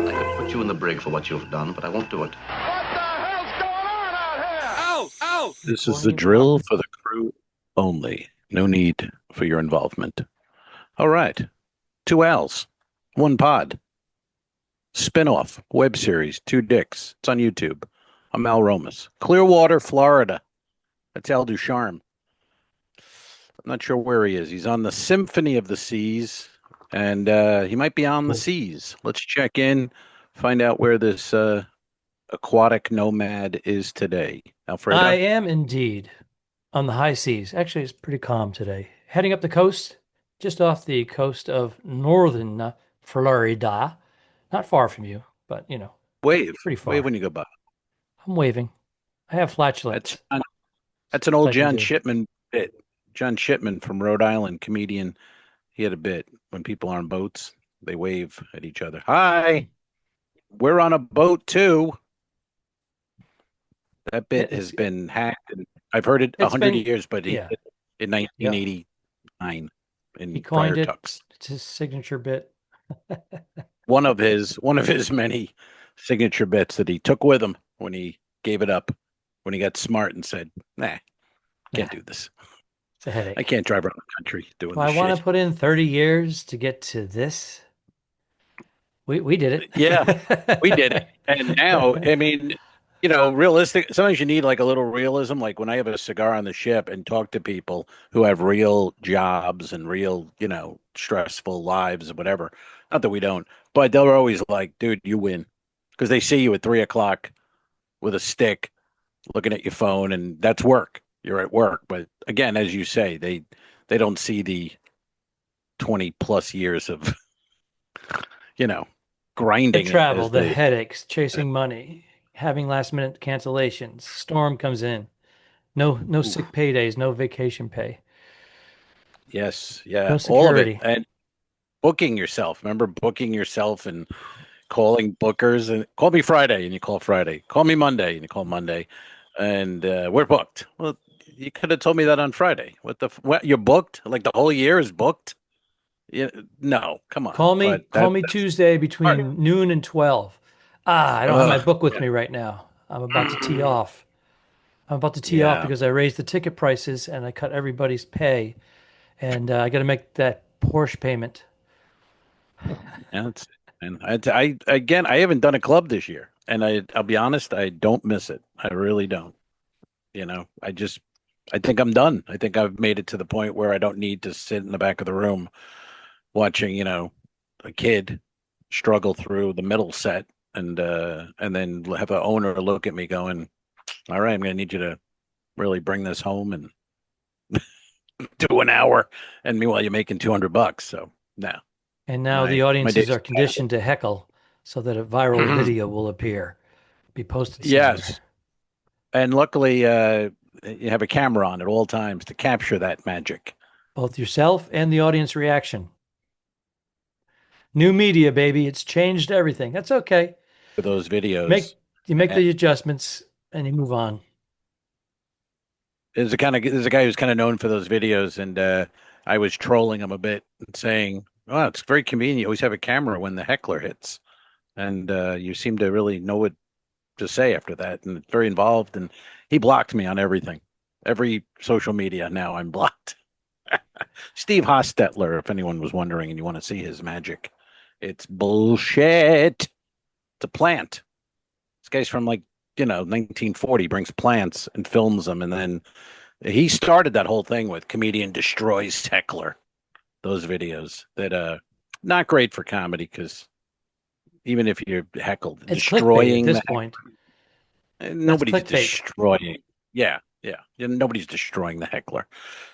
I could put you in the brig for what you've done, but I won't do it. What the hell's going on out here? Ow! Ow! This is the drill for the crew only. No need for your involvement. All right. Two Al's, one pod. Spinoff web series, Two Dicks. It's on YouTube. I'm Al Romas. Clearwater, Florida. That's Al Ducharme. I'm not sure where he is. He's on the Symphony of the Seas, and he might be on the seas. Let's check in, find out where this aquatic nomad is today. Alfredo? I am indeed on the high seas. Actually, it's pretty calm today. Heading up the coast, just off the coast of northern Florida. Not far from you, but, Wave. pretty far. Wave when you go by. I'm waving. I have flatulence. That's an old I can John do. Shipman bit. John Shipman from Rhode Island, comedian. He had a bit. When people are on boats, they wave at each other. Hi, we're on a boat too. That bit has been hacked, and I've heard it 100 years, but he did it in 1989 in He coined Friar it. Tuck's. It's his signature bit. One of his many signature bits that he took with him when he gave it up, when he got smart and said, "Nah, can't do this. It's a headache. I can't drive around the country doing Well, this I want shit." to put in 30 years to get to this. We did it. Yeah, we did it. And now, I mean, realistic. Sometimes you need like a little realism. Like when I have a cigar on the ship and talk to people who have real jobs and real, stressful lives or whatever. Not that we don't, but they're always like, "Dude, you win," because they see you at 3 o'clock with a stick, looking at your phone, and that's work. You're at work. But again, as you say, they don't see the 20 plus years of, grinding. The travel, as the they- headaches, chasing money, having last minute cancellations, storm comes in. No sick pay days, no vacation pay. Yes, yeah, No all of it. security. And booking yourself. Remember booking yourself and calling bookers and call me Friday and you call Friday. Call me Monday and you call Monday. And we're booked. Well, you could have told me that on Friday. What you're booked? Like the whole year is booked? Yeah, no, come on. Call me But call me Tuesday between noon and 12. I don't have my book with me right now. I'm about to tee off. I'm about to tee off Yeah. because I raised the ticket prices and I cut everybody's pay. And I got to make that Porsche payment. Yeah, I haven't done a club this year, and I'll be honest, I don't miss it. I really don't. I think I'm done. I think I've made it to the point where I don't need to sit in the back of the room watching, a kid struggle through the middle set and then have an owner look at me going, "All right, I'm going to need you to really bring this home and do an hour," and meanwhile you're making $200. So no. And now My the audiences days are are conditioned to heckle so that a viral video will appear, be posted somewhere. Yes. And luckily, you have a camera on at all times to capture that magic. Both yourself and the audience reaction. New media, baby. It's changed everything. That's okay. For those videos, You make the adjustments and you move on. there's a guy who's kind of known for those videos, and I was trolling him a bit and saying, "Oh, it's very convenient. You always have a camera when the heckler hits," and you seem to really know what to say after that, and it's very involved. And he blocked me on everything, every social media. Now I'm blocked. Steve Hostetler, if anyone was wondering, and you want to see his magic, it's bullshit. It's a plant. This guy's from 1940, brings plants and films them, and then he started that whole thing with comedian destroys heckler. Those videos that not great for comedy because even if you're heckled, It's destroying clickbait at this point. nobody's clickbait. destroying. Yeah. Nobody's destroying the heckler.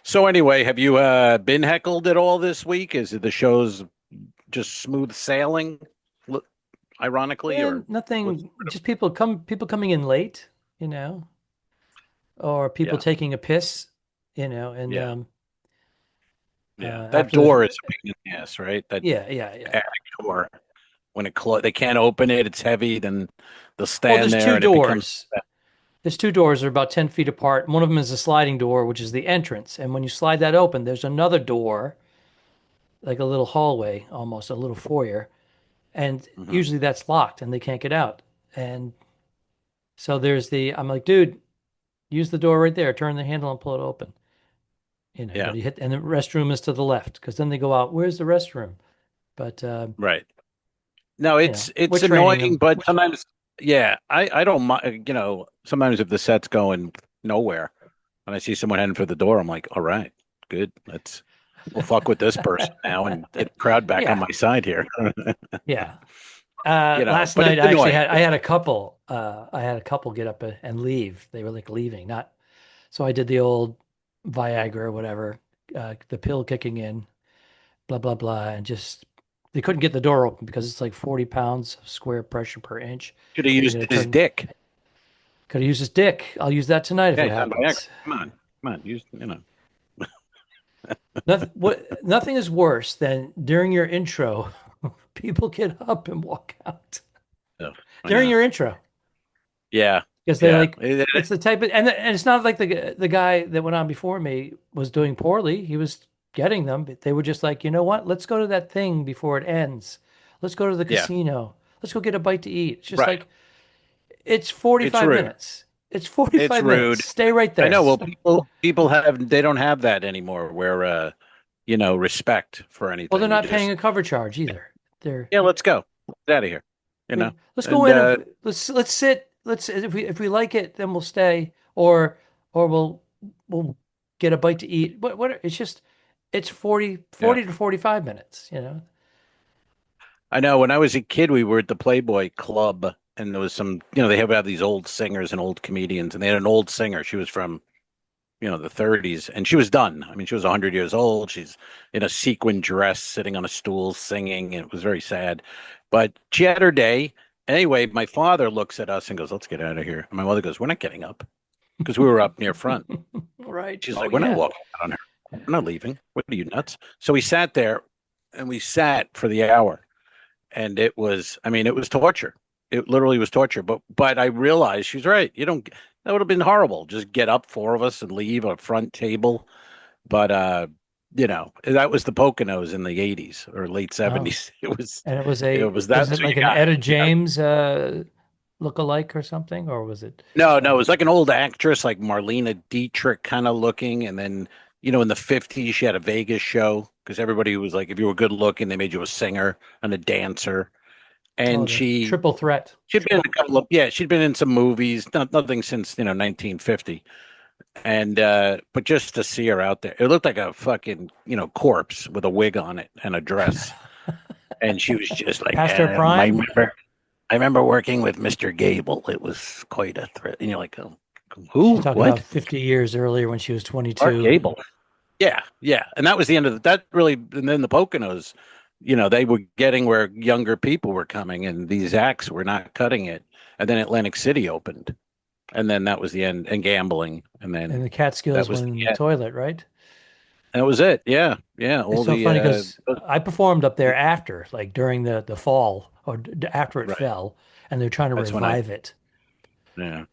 So anyway, have you been heckled at all this week? Is it the show's just smooth sailing? Ironically, Yeah, or nothing. Just people coming in late, or people Yeah. taking a piss, and Yeah. That after door is a pain in the ass, right? That yeah. attic door. When it they can't open it, it's heavy. Then they'll Well, stand there's there, two and it becomes doors. There's two doors that are about 10 feet apart. One of them is a sliding door, which is the entrance. And when you slide that open, there's another door, like a little hallway, almost a little foyer. And Hmm. usually that's locked and they can't get out. And so I'm like, dude, use the door right there, turn the handle and pull it open. You got Yeah, to hit, and the restroom is to the left because then they go out, where's the restroom? But, right. No, we're it's training annoying, them. but sometimes, yeah, I don't mind. Sometimes if the set's going nowhere, and I see someone heading for the door, I'm like, all right, good. We'll fuck with this person now and get the crowd back on Yeah. my side here. Yeah. Last But night it's annoying. I had a couple get up and leave. They were like leaving, not so I did the old Viagra or whatever, the pill kicking in, blah blah blah, and just they couldn't get the door open because it's like 40 pounds of square pressure per inch, Should have and you used got to his turn. dick. Could have used his dick. I'll use that tonight if Yeah, it he's on Viagra. happens. Come on, Nothing is worse than during your intro, people get up and walk out Oh, I during know. your intro. Yeah, Because they yeah. like it's the type of and it's not like the guy that went on before me was doing poorly. He was getting them, but they were just like, you know what? Let's go to that thing before it ends. Let's go to the Yeah, casino. Let's go get a bite to eat. It's just right. like it's It's 45 rude. minutes. It's It's 45 minutes. rude. Stay right I know. there. Well, people they don't have that anymore. Where respect for Well, they're anything. You not paying just a cover charge either. They're yeah, let's go. Get out of here. You know. let's go And in and let's sit. Let's if we like it, then we'll stay, or we'll get a bite to eat. What it's just it's 40 yeah. 40 to 45 minutes, you know. I know. When I was a kid, we were at the Playboy Club, and there was some. They have these old singers and old comedians, and they had an old singer. She was from the 30s, and she was done. I mean, she was 100 years old. She's in a sequin dress, sitting on a stool, singing, and it was very sad. But she had her day. Anyway, my father looks at us and goes, "Let's get out of here." And my mother goes, "We're not getting up," because we were up near front. Right. She's Oh like, "We're not yeah. walking out on her. We're not leaving. What are you, nuts?" So we sat there, and we sat for the hour, and it was torture. It literally was torture. But I realized she's right. You don't. That would have been horrible. Just get up, four of us, and leave a front table. But that was the Poconos in the 80s or late Oh, 70s. It was and it was was that's it what you like an got. Etta You know? James look-alike or something, or was it? No, it was like an old actress, like Marlena Dietrich kind of looking, and then in the 50s she had a Vegas show because everybody was like, if you were good looking, they made you a singer and a dancer. Oh, And the triple threat. she'd been in a couple of she'd been in some movies, nothing since 1950. And but just to see her out there, it looked like a fucking corpse with a wig on it and a dress. And she was just like, Past their prime. I remember working with Mr. Gable. It was quite a threat. And you're like, oh, She's who? talking What? about 50 years earlier when she was Art 22. Gable. Yeah, yeah. And that was the end of that really. And then the Poconos, they were getting where younger people were coming, and these acts were not cutting it. And then Atlantic City opened, and then that was the end. And gambling, and And then the that Catskills was went in the the end. toilet, right? That was it. Yeah, yeah. It's All so the funny because I performed up there after, like during the fall or after it right. fell, and they're trying to That's when I. revive it. Yeah,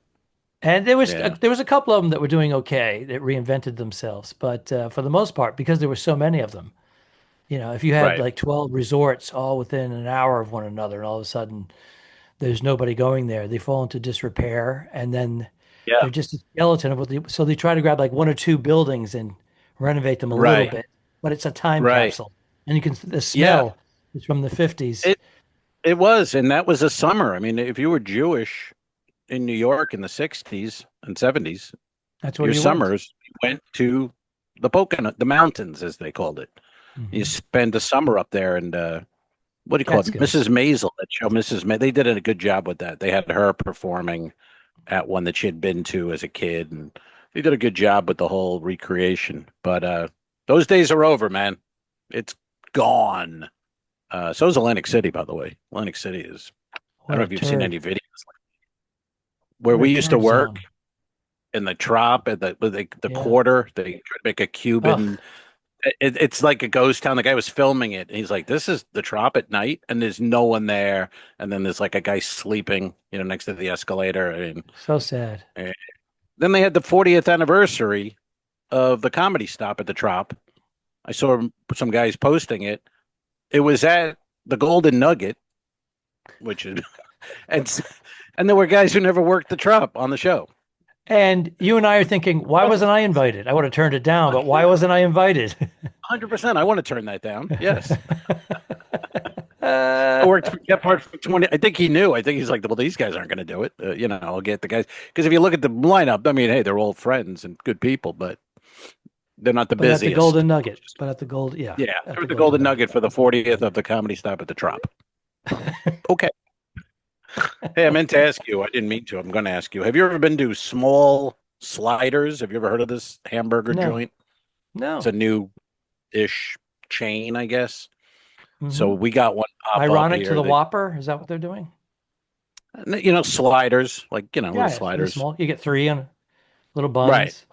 And yeah. there was a couple of them that were doing okay that reinvented themselves, but for the most part, because there were so many of them, if you had Right. like 12 resorts all within an hour of one another, and all of a sudden there's nobody going there, they fall into disrepair, and then Yeah. they're just a skeleton of so they try to grab like one or two buildings and renovate them a little Right. bit, but it's a time Right. capsule, and the Yeah. smell is from the 50s. It was, and that was a summer. I mean, if you were Jewish in New York in the 60s and 70s, That's where your you went. summers went to the mountains, as they called it. You Hmm. spend the summer up there, and what do you call it? Catskills. Mrs. Maisel, that show, Mrs. They did a good job with that. They had her performing at one that she had been to as a kid, and they did a good job with the whole recreation. But those days are over, man. It's gone. So is Atlantic City, by the way. Atlantic City is. I don't What know a if you've seen any turd. videos where What a we used to turd work zone. in the trop at the Yeah. quarter. They try to make a Oh, Cuban It's like a ghost town. The guy was filming it. And he's like, "This is the Trop at night, and there's no one there." And then there's like a guy sleeping, next to the escalator. So sad. And then they had the 40th anniversary of the comedy stop at the Trop. I saw some guys posting it. It was at the Golden Nugget, which is, and and there were guys who never worked the Trop on the show. And you and I are thinking, why wasn't I invited? I would have turned it down, but why wasn't I invited? 100%. I want to turn that down. Yes. I worked for Gephardt for 20. I think he knew. I think he's like, well, these guys aren't going to do it. I'll get the guys. Because if you look at the lineup, I mean, hey, they're all friends and good people, but they're not the But at busiest. the Golden Nugget. But at the Gold, yeah. Yeah, at they're the Golden Nugget for the 40th of the comedy stop at the Trop. Okay. Hey, I meant to ask you. I didn't mean to. I'm going to ask you. Have you ever been to Small Sliders? Have you ever heard of this hamburger No. joint? No. It's a new-ish chain, I guess. Mhm. So we got one pop up Ironic to here the that- Whopper. Is that what they're doing? Sliders, like little Yeah, sliders. small. You get 3 on little buns. Right.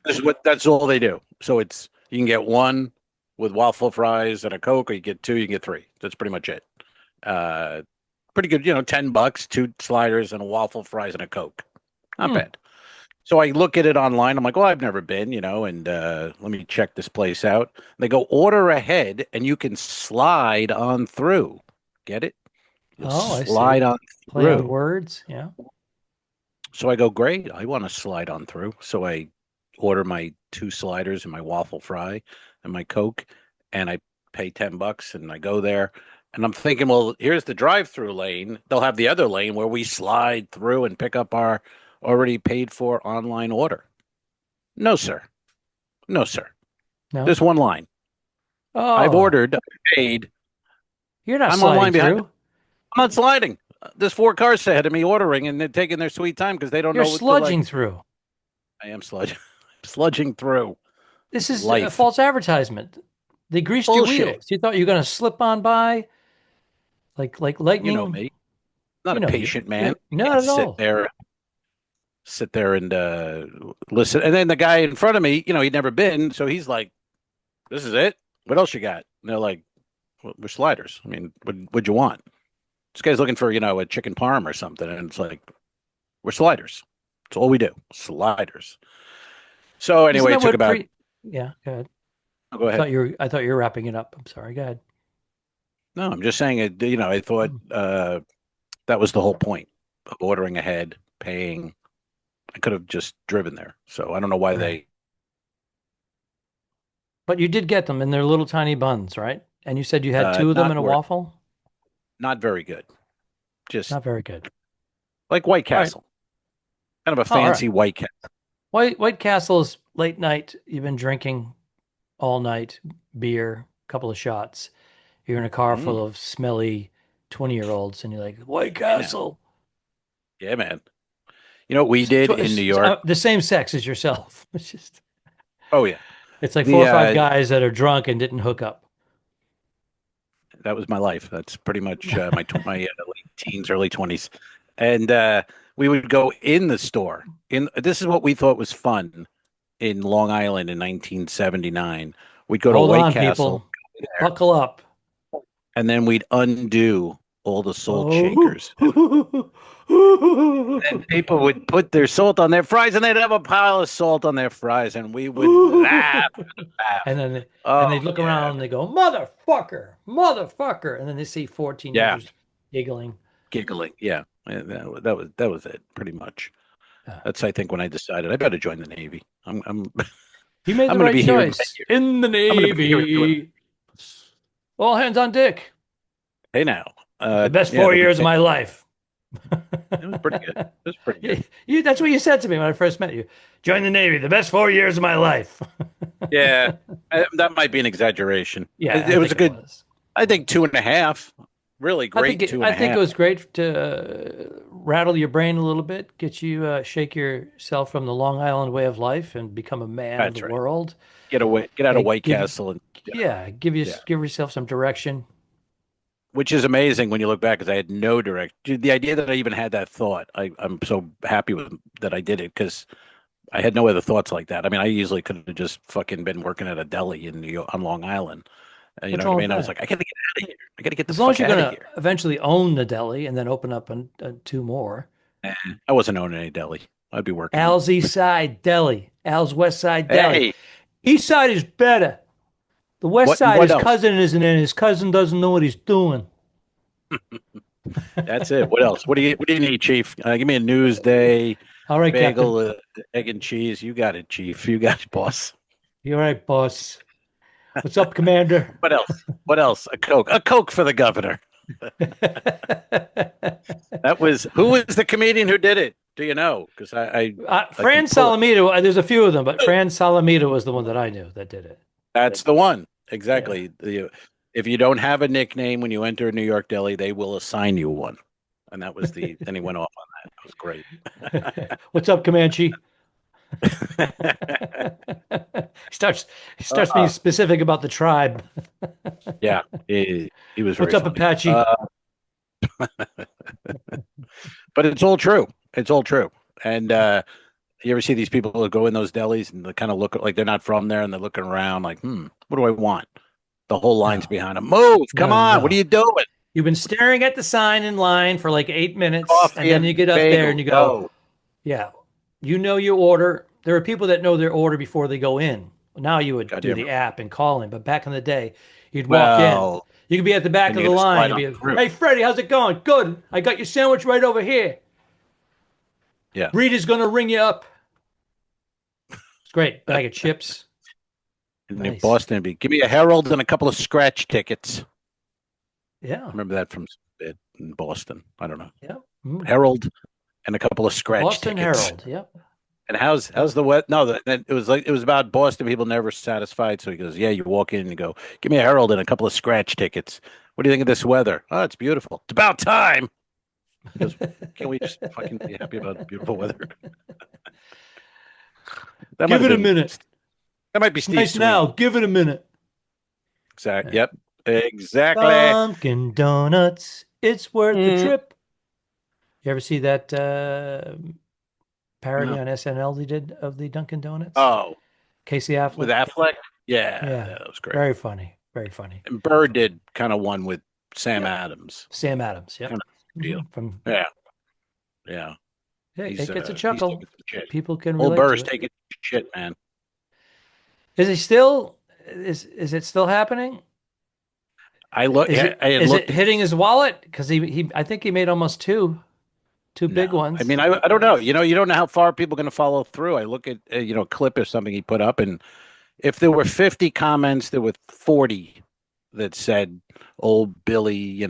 That's all they do. So you can get one with waffle fries and a Coke, or you get 2, you can get 3. That's pretty much it. Pretty good, $10, 2 sliders and a waffle fries and a Coke. Not bad. So I look at it online. I'm like, well, I've never been, and let me check this place out. They go order ahead and you can slide on through. Get it? You'll I slide see. on Play through. on words. Yeah. So I go, great. I want to slide on through. So I order my 2 sliders and my waffle fry and my Coke, and I pay $10 and I go there. And I'm thinking, well, here's the drive-through lane. They'll have the other lane where we slide through and pick up our already paid for online order. No, sir. No, sir. No. There's one line. Oh, I've ordered, I've paid. You're not I'm sliding online behind- through. I'm not sliding. There's 4 cars ahead of me ordering, and they're taking their sweet time because they don't You're know what sludging through. I am sludging. Sludging through. This is a Life. false advertisement. They greased Bullshit. your wheels. You thought you were going to slip on by like lightning. You know me. Not You a know patient you. man. Not Can't at all. sit there and listen. And then the guy in front of me, he'd never been, so he's like, "This is it. What else you got?" And they're like, well, "We're sliders. I mean, what'd you want?" This guy's looking for a chicken parm or something, and it's like, "We're sliders. That's all we do. Sliders." So anyway, it took about. Yeah, go ahead. Oh, go ahead. I thought you were wrapping it up. I'm sorry. Go ahead. No, I'm just saying it. I thought that was the whole point of ordering ahead, paying. I could have just driven there. So I don't know why they. But you did get them in their little tiny buns, right? And you said you had 2 of them not in a where- waffle? Not very good. Just Not very good. like White Castle. Kind of a all right. fancy White Castle. White Castle's late night. You've been drinking all night, beer, couple of shots. You're in a car full of smelly 20-year-olds, and you're like, White Castle. Yeah, man. You know what we did in New York? The same sex as yourself. It's just, Oh, yeah. it's like 4 or 5 guys that are drunk and didn't hook up. That was my life. That's pretty much my late teens, early 20s. And we would go in the store. This is what we thought was fun in Long Island in 1979. We'd go to Hold White on, Castle. people. Buckle up. And then we'd undo all the salt shakers. And people would put their salt on their fries, and they'd have a pile of salt on their fries, and we would laugh and laugh. And then they'd look around and they go, motherfucker, motherfucker. And then they see 14 teenagers giggling. Yeah. And that was it, pretty much. That's, I think, when I decided I better join the Navy. You made the I'm gonna right be here choice. In the Navy. All hands on deck. Hey, now. The best 4 years of my life. It was pretty good. It was pretty good. That's what you said to me when I first met you. Join the Navy. The best 4 years of my life. Yeah. That might be an exaggeration. Yeah. It was a good, I think 2.5. Really great. I think it was great to rattle your brain a little bit, get you shake yourself from the Long Island way of life and become a man of the world. Get out of White Castle and give yourself some direction. Which is amazing when you look back, because I had no direction. The idea that I even had that thought, I'm so happy with that I did it, because I had no other thoughts like that. I mean, I easily could have just fucking been working at a deli in New York on Long Island. You What's know what I wrong with mean? I was that? like, I gotta get out of here. I gotta get the As long as fuck you're out going of to here. eventually own the deli and then open up two more. Eh, I wasn't owning any deli. I'd be working. Al's East Side Deli, Al's West Side Deli. Hey, East Side is better. The West Side, what his else? cousin isn't in. His cousin doesn't know what he's doing. That's it. What else? What do you need, Chief? Give me a Newsday All right, Captain. bagel, egg and cheese. You got it, Chief. You got it, boss. You're right, boss. What's up, Commander? What else? What else? A Coke. A Coke for the governor. That was who was the comedian who did it? Do you know? Because I can Fran pull it. Salamito, there's a few of them, but Fran Salamito was the one that I knew that did it. That's the one. Exactly. If you don't have a nickname when you enter a New York deli, they will assign you one. And that was then he went off on that. It was great. What's up, Comanche? He starts being specific about the tribe. Yeah, he was very What's up, funny. Apache? But it's all true. It's all true. And you ever see these people who go in those delis and they kind of look like they're not from there and they're looking around like, what do I want? The whole line's behind them. Move, come on. What are you doing? You've been staring at the sign in line for like 8 minutes, Coffee and then you get up bagel, there and you go, yeah, you know your order. There are people that know their order before they go in. Now you would do the app and call in, but back in the day, you'd walk in. You could be at the back of the line. You'd be, hey, Freddie, how's it going? Good. I got your sandwich right over here. Yeah. Rita's going to ring you up. It's great. Bag of chips. In Boston, give me a Herald and a couple of scratch tickets. Yeah. Remember that from in Boston. I don't know. Yeah. Herald and a couple of scratch Boston tickets. Herald. Yep. And how's the wet? No, it was about Boston people never satisfied. So he goes, yeah, you walk in and you go, give me a Herald and a couple of scratch tickets. What do you think of this weather? Oh, it's beautiful. It's about time. He goes, can we just fucking be happy about beautiful weather? Give it a minute. That might be Steve. Nice now. Give it a minute. Exactly. Yep. Exactly. Dunkin' Donuts. It's worth the trip. You ever see that parody on SNL they did of the Dunkin' Donuts? Oh. Casey Affleck? With Affleck? Yeah. That was great. Very funny. Very funny. And Bird did kind of one with Sam Adams. Sam Adams, yeah. Kind of deal. Yeah. Yeah. It gets a chuckle. People can relate Old Burr's to it. taking shit, man. Is he still? Is it still happening? Is it hitting his wallet? Because I think he made almost two big ones. I mean, I don't know. You don't know how far people are going to follow through. I look at a clip or something he put up, and if there were 50 comments, there were 40 that said "Old Billy,"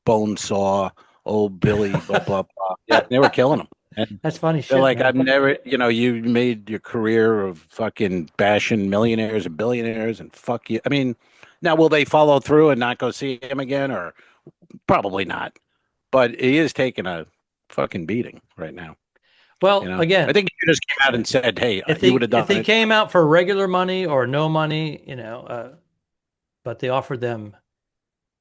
bone saw, "Old Billy," blah blah blah. Yeah, they were killing him. And that's funny. They're like, man. I've never, you made your career of fucking bashing millionaires and billionaires and fuck you. I mean, now will they follow through and not go see him again? Or probably not. But he is taking a fucking beating right now. Well, again, I think he just came out and said, hey, if he would have done it. If he came out for regular money or no money, but they offered them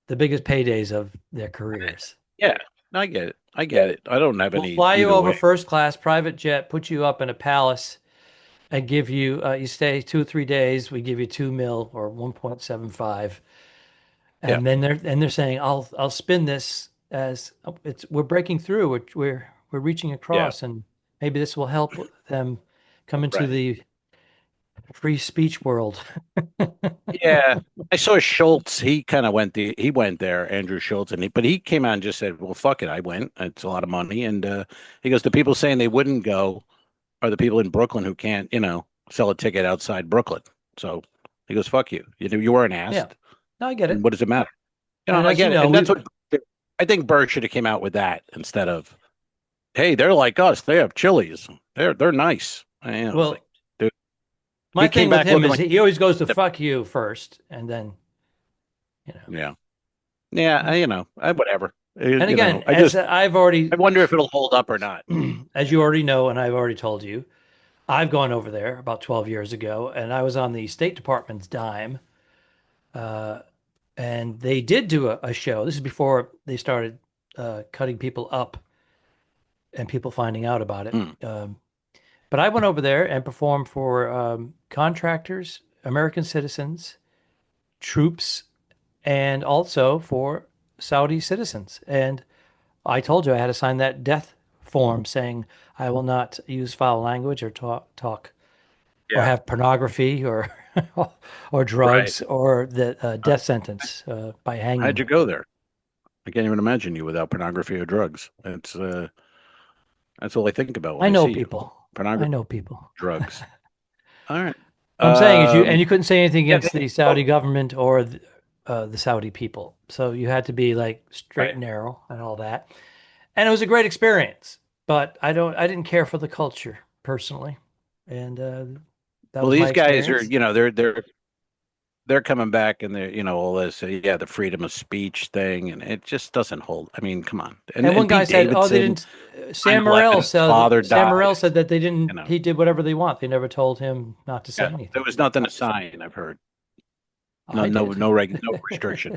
the biggest paydays of their careers. Yeah, I get it. I don't have any. We'll fly you over first class, private jet, put you up in a palace, and give you you stay 2 or 3 days. We give you $2 million or 1.75, and then they're saying, I'll spin this as we're breaking through. We're reaching across, and maybe this will help them come into the free speech world. Yeah, I saw Schultz. He kind of went there, Andrew Schultz, but he came out and just said, "Well, fuck it, I went. It's a lot of money." And he goes, "The people saying they wouldn't go are the people in Brooklyn who can't, sell a ticket outside Brooklyn." So he goes, "Fuck you. You weren't asked." Yeah, no, I get it. And what does it matter? I get it. And that's what I think. Burr should have came out with that instead of, "Hey, they're like us. They have Chili's. They're nice." Well. My thing with him is he always goes to fuck you first, and then, Yeah. Whatever. And again, I wonder if it'll hold up or not. As you already know, and I've already told you, I've gone over there about 12 years ago, and I was on the State Department's dime, and they did do a show. This is before they started cutting people up and people finding out about it. But I went over there and performed for contractors, American citizens, troops, and also for Saudi citizens. And I told you I had to sign that death form saying I will not use foul language or talk or Yeah. have pornography or or Right. drugs or the death sentence by How'd hanging. you go there? I can't even imagine you without pornography or drugs. That's all I think about when I I know see you. people. I Pornography, know people. drugs. All right. What I'm saying is you Um, couldn't say anything yeah, against the Saudi government or the Saudi people. So you had to be like straight right. and narrow and all that. And it was a great experience, but I didn't care for the culture personally. And that Well, was my these guys are, experience. they're coming back and they're, all this, yeah, the freedom of speech thing, and it just doesn't hold. I mean, come on. And one And guy Pete said, "Oh, they Davidson, didn't." 9/11, his father Sam died. Morril said that they didn't. You know, He did whatever they want. They never told him not to say yeah, there anything. was nothing to sign. I've heard I did. no restriction.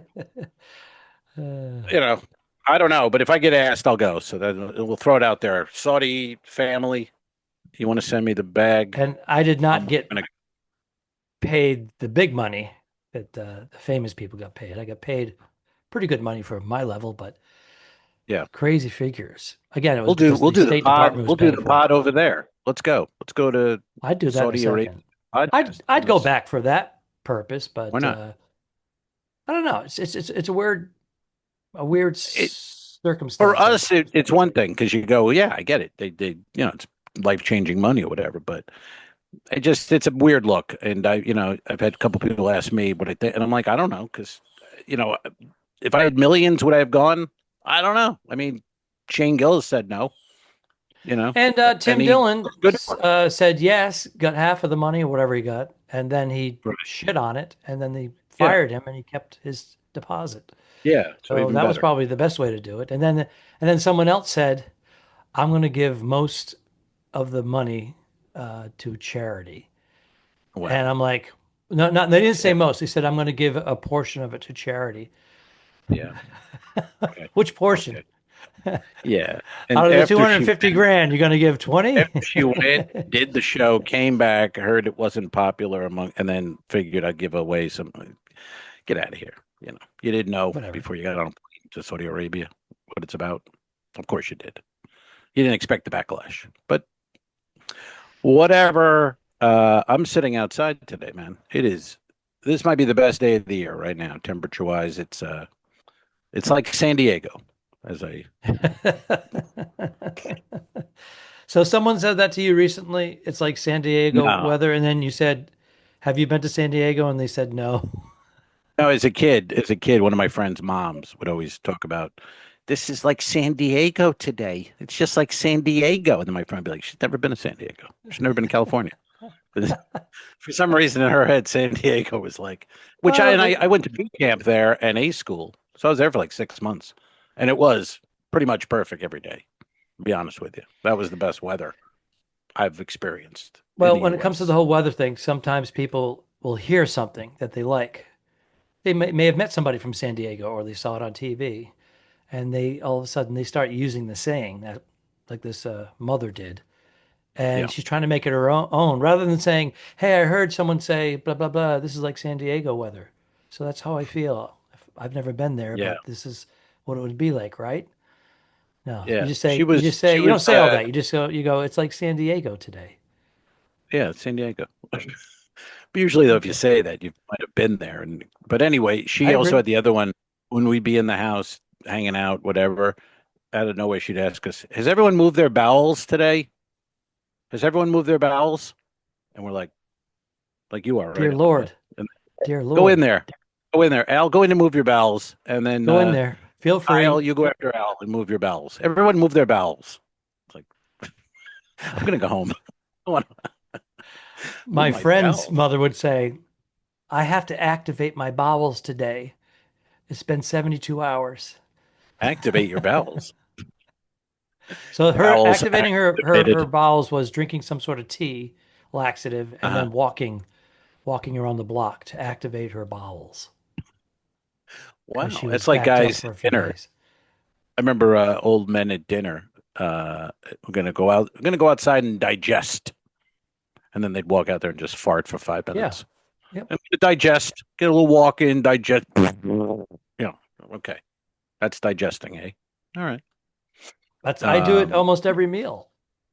Uh, You know, I don't know, but if I get asked, I'll go. So that we'll throw it out there. Saudi family, you want to send me the bag? and I did not I'm get gonna. paid the big money that the famous people got paid. I got paid pretty good money for my level, but Yeah, crazy figures. Again, it was because we'll the do the State pod. Department was We'll do paying the for it. pod over there. Let's go. Let's go to I'd do that in a Saudi Arabia second. podcast. I'd And go let's. back for that purpose, Why but not? I don't know. It's a weird It, for circumstance. us, it's one thing because you go, yeah, I get it. They, it's life changing money or whatever. But it's a weird look. And I've had a couple people ask me what I think, and I'm like, I don't know, because you know, if I had millions, would I have gone? I don't know. I mean, Shane Gillis said no, And and Tim he Dillon good for him. said yes, got half of the money or whatever he got, and then he Right. shit on it, and then they Yeah, fired him, and he kept his deposit. yeah. So So even that was better. probably the best way to do it. And then someone else said, "I'm going to give most of the money to charity." And Well, I'm like, no, not. They didn't yeah, say most. They said I'm going to give a portion of it to charity. yeah. Okay, Which portion? okay, yeah. Out And of the 250 grand, you're going to give 20? after she went, did the show, came back, heard it wasn't popular among, and then figured I'd give away some. Get out of here. You didn't know Whatever. before you got on a plane to Saudi Arabia what it's about. Of course you did. You didn't expect the backlash, but whatever. I'm sitting outside today, man. This might be the best day of the year right now, temperature wise. It's like San Diego, as I So someone said that to you recently. It's like San Diego no, weather, and then you said, "Have you been to San Diego?" And they said no. no. As a kid, one of my friends' moms would always talk about this is like San Diego today. It's just like San Diego, and then my friend would be like, she's never been to San Diego. She's never been to California. For some reason in her head, San Diego was like, which I Well, and I went to boot camp there and A school, so I was there for like 6 months, and it was pretty much perfect every day. To be honest with you, that was the best weather I've experienced in well, the when it comes to the U.S. whole weather thing, sometimes people will hear something that they like. They may have met somebody from San Diego or they saw it on TV, and they all of a sudden they start using the saying that, like this mother did, Yeah, and she's trying to make it her own rather than saying, "Hey, I heard someone say blah blah blah. This is like San Diego weather, so that's how I feel. I've never been there, yeah, but this is what it would be like, right?" No, yeah. She was, you don't say all that. You go, it's like San Diego today. yeah, San Diego. But usually, though, if you Okay, say that, you might have been there. And but anyway, I she also agree. had the other one when we'd be in the house hanging out, whatever. Out of nowhere, she'd ask us, "Has everyone moved their bowels today? Has everyone moved their bowels?" And we're like you are right Dear now. Yeah. Lord, And dear go in Lord, there. Go in there. Al, go in and move your bowels. And then go in there. Feel Kyle, free. you go after Al and move your bowels. Everyone move their bowels. It's like, I'm going to go home. I want to move My my friend's bowels. mother would say, "I have to activate my bowels today. It's been 72 hours." Activate your bowels. So her Bowels activating her activated. bowels was drinking some sort of tea, laxative, and Uh-huh. then walking around the block to activate her bowels because Wow. she was It's like backed up guys for at a few dinner. days. I remember old men at dinner. We're going to go out. We're going to go outside and digest. and then they'd walk out there and just fart for 5 minutes. Yep. And to digest, get a little walk in, digest. Okay, that's digesting, eh? All right. I do it almost every meal.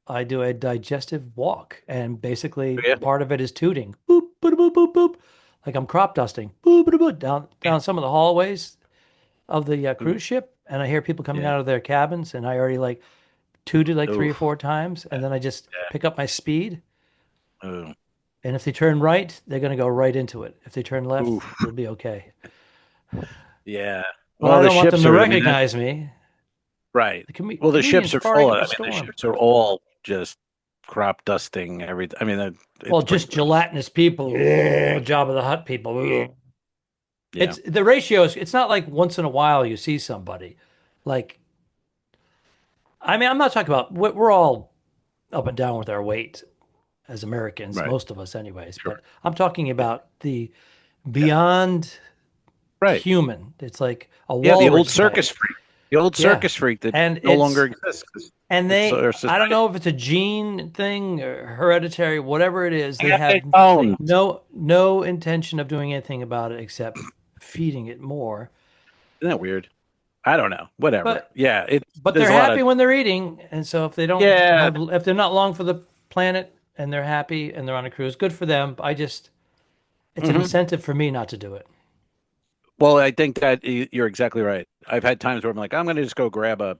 I do a digestive walk, and basically part of it is tooting. Boop, boop, boop, boop, boop. Like I'm crop dusting. Boop, boop, boop, down some of the hallways of the cruise ship, and I hear people coming out of their cabins, and I already like tooted like 3 or 4 times, and then I just pick up my speed. Oh. And if they turn right, they're going to go right into it. If they turn left, they'll be okay. Yeah. But I don't want them to recognize me. Right. Well, the ships are full of. The ships are all just crop dusting everything. I mean, just gelatinous people. Job of the Hut people. Yeah. It's the ratios. It's not like once in a while you see somebody. Like, I mean, I'm not talking about. We're all up and down with our weight as Americans, most of us, anyways. Sure. But I'm talking about the beyond human. It's like a walrus. The old circus freak. The old circus freak that no longer exists. And I don't know if it's a gene thing or hereditary, whatever it is. They have no intention of doing anything about it except feeding it more. Isn't that weird? I don't know. Whatever. But they're happy when they're eating, and so if they don't, if they're not long for the planet and they're happy and they're on a cruise, good for them. It's an incentive for me not to do it. Well, I think that you're exactly right. I've had times where I'm like, I'm going to just go grab a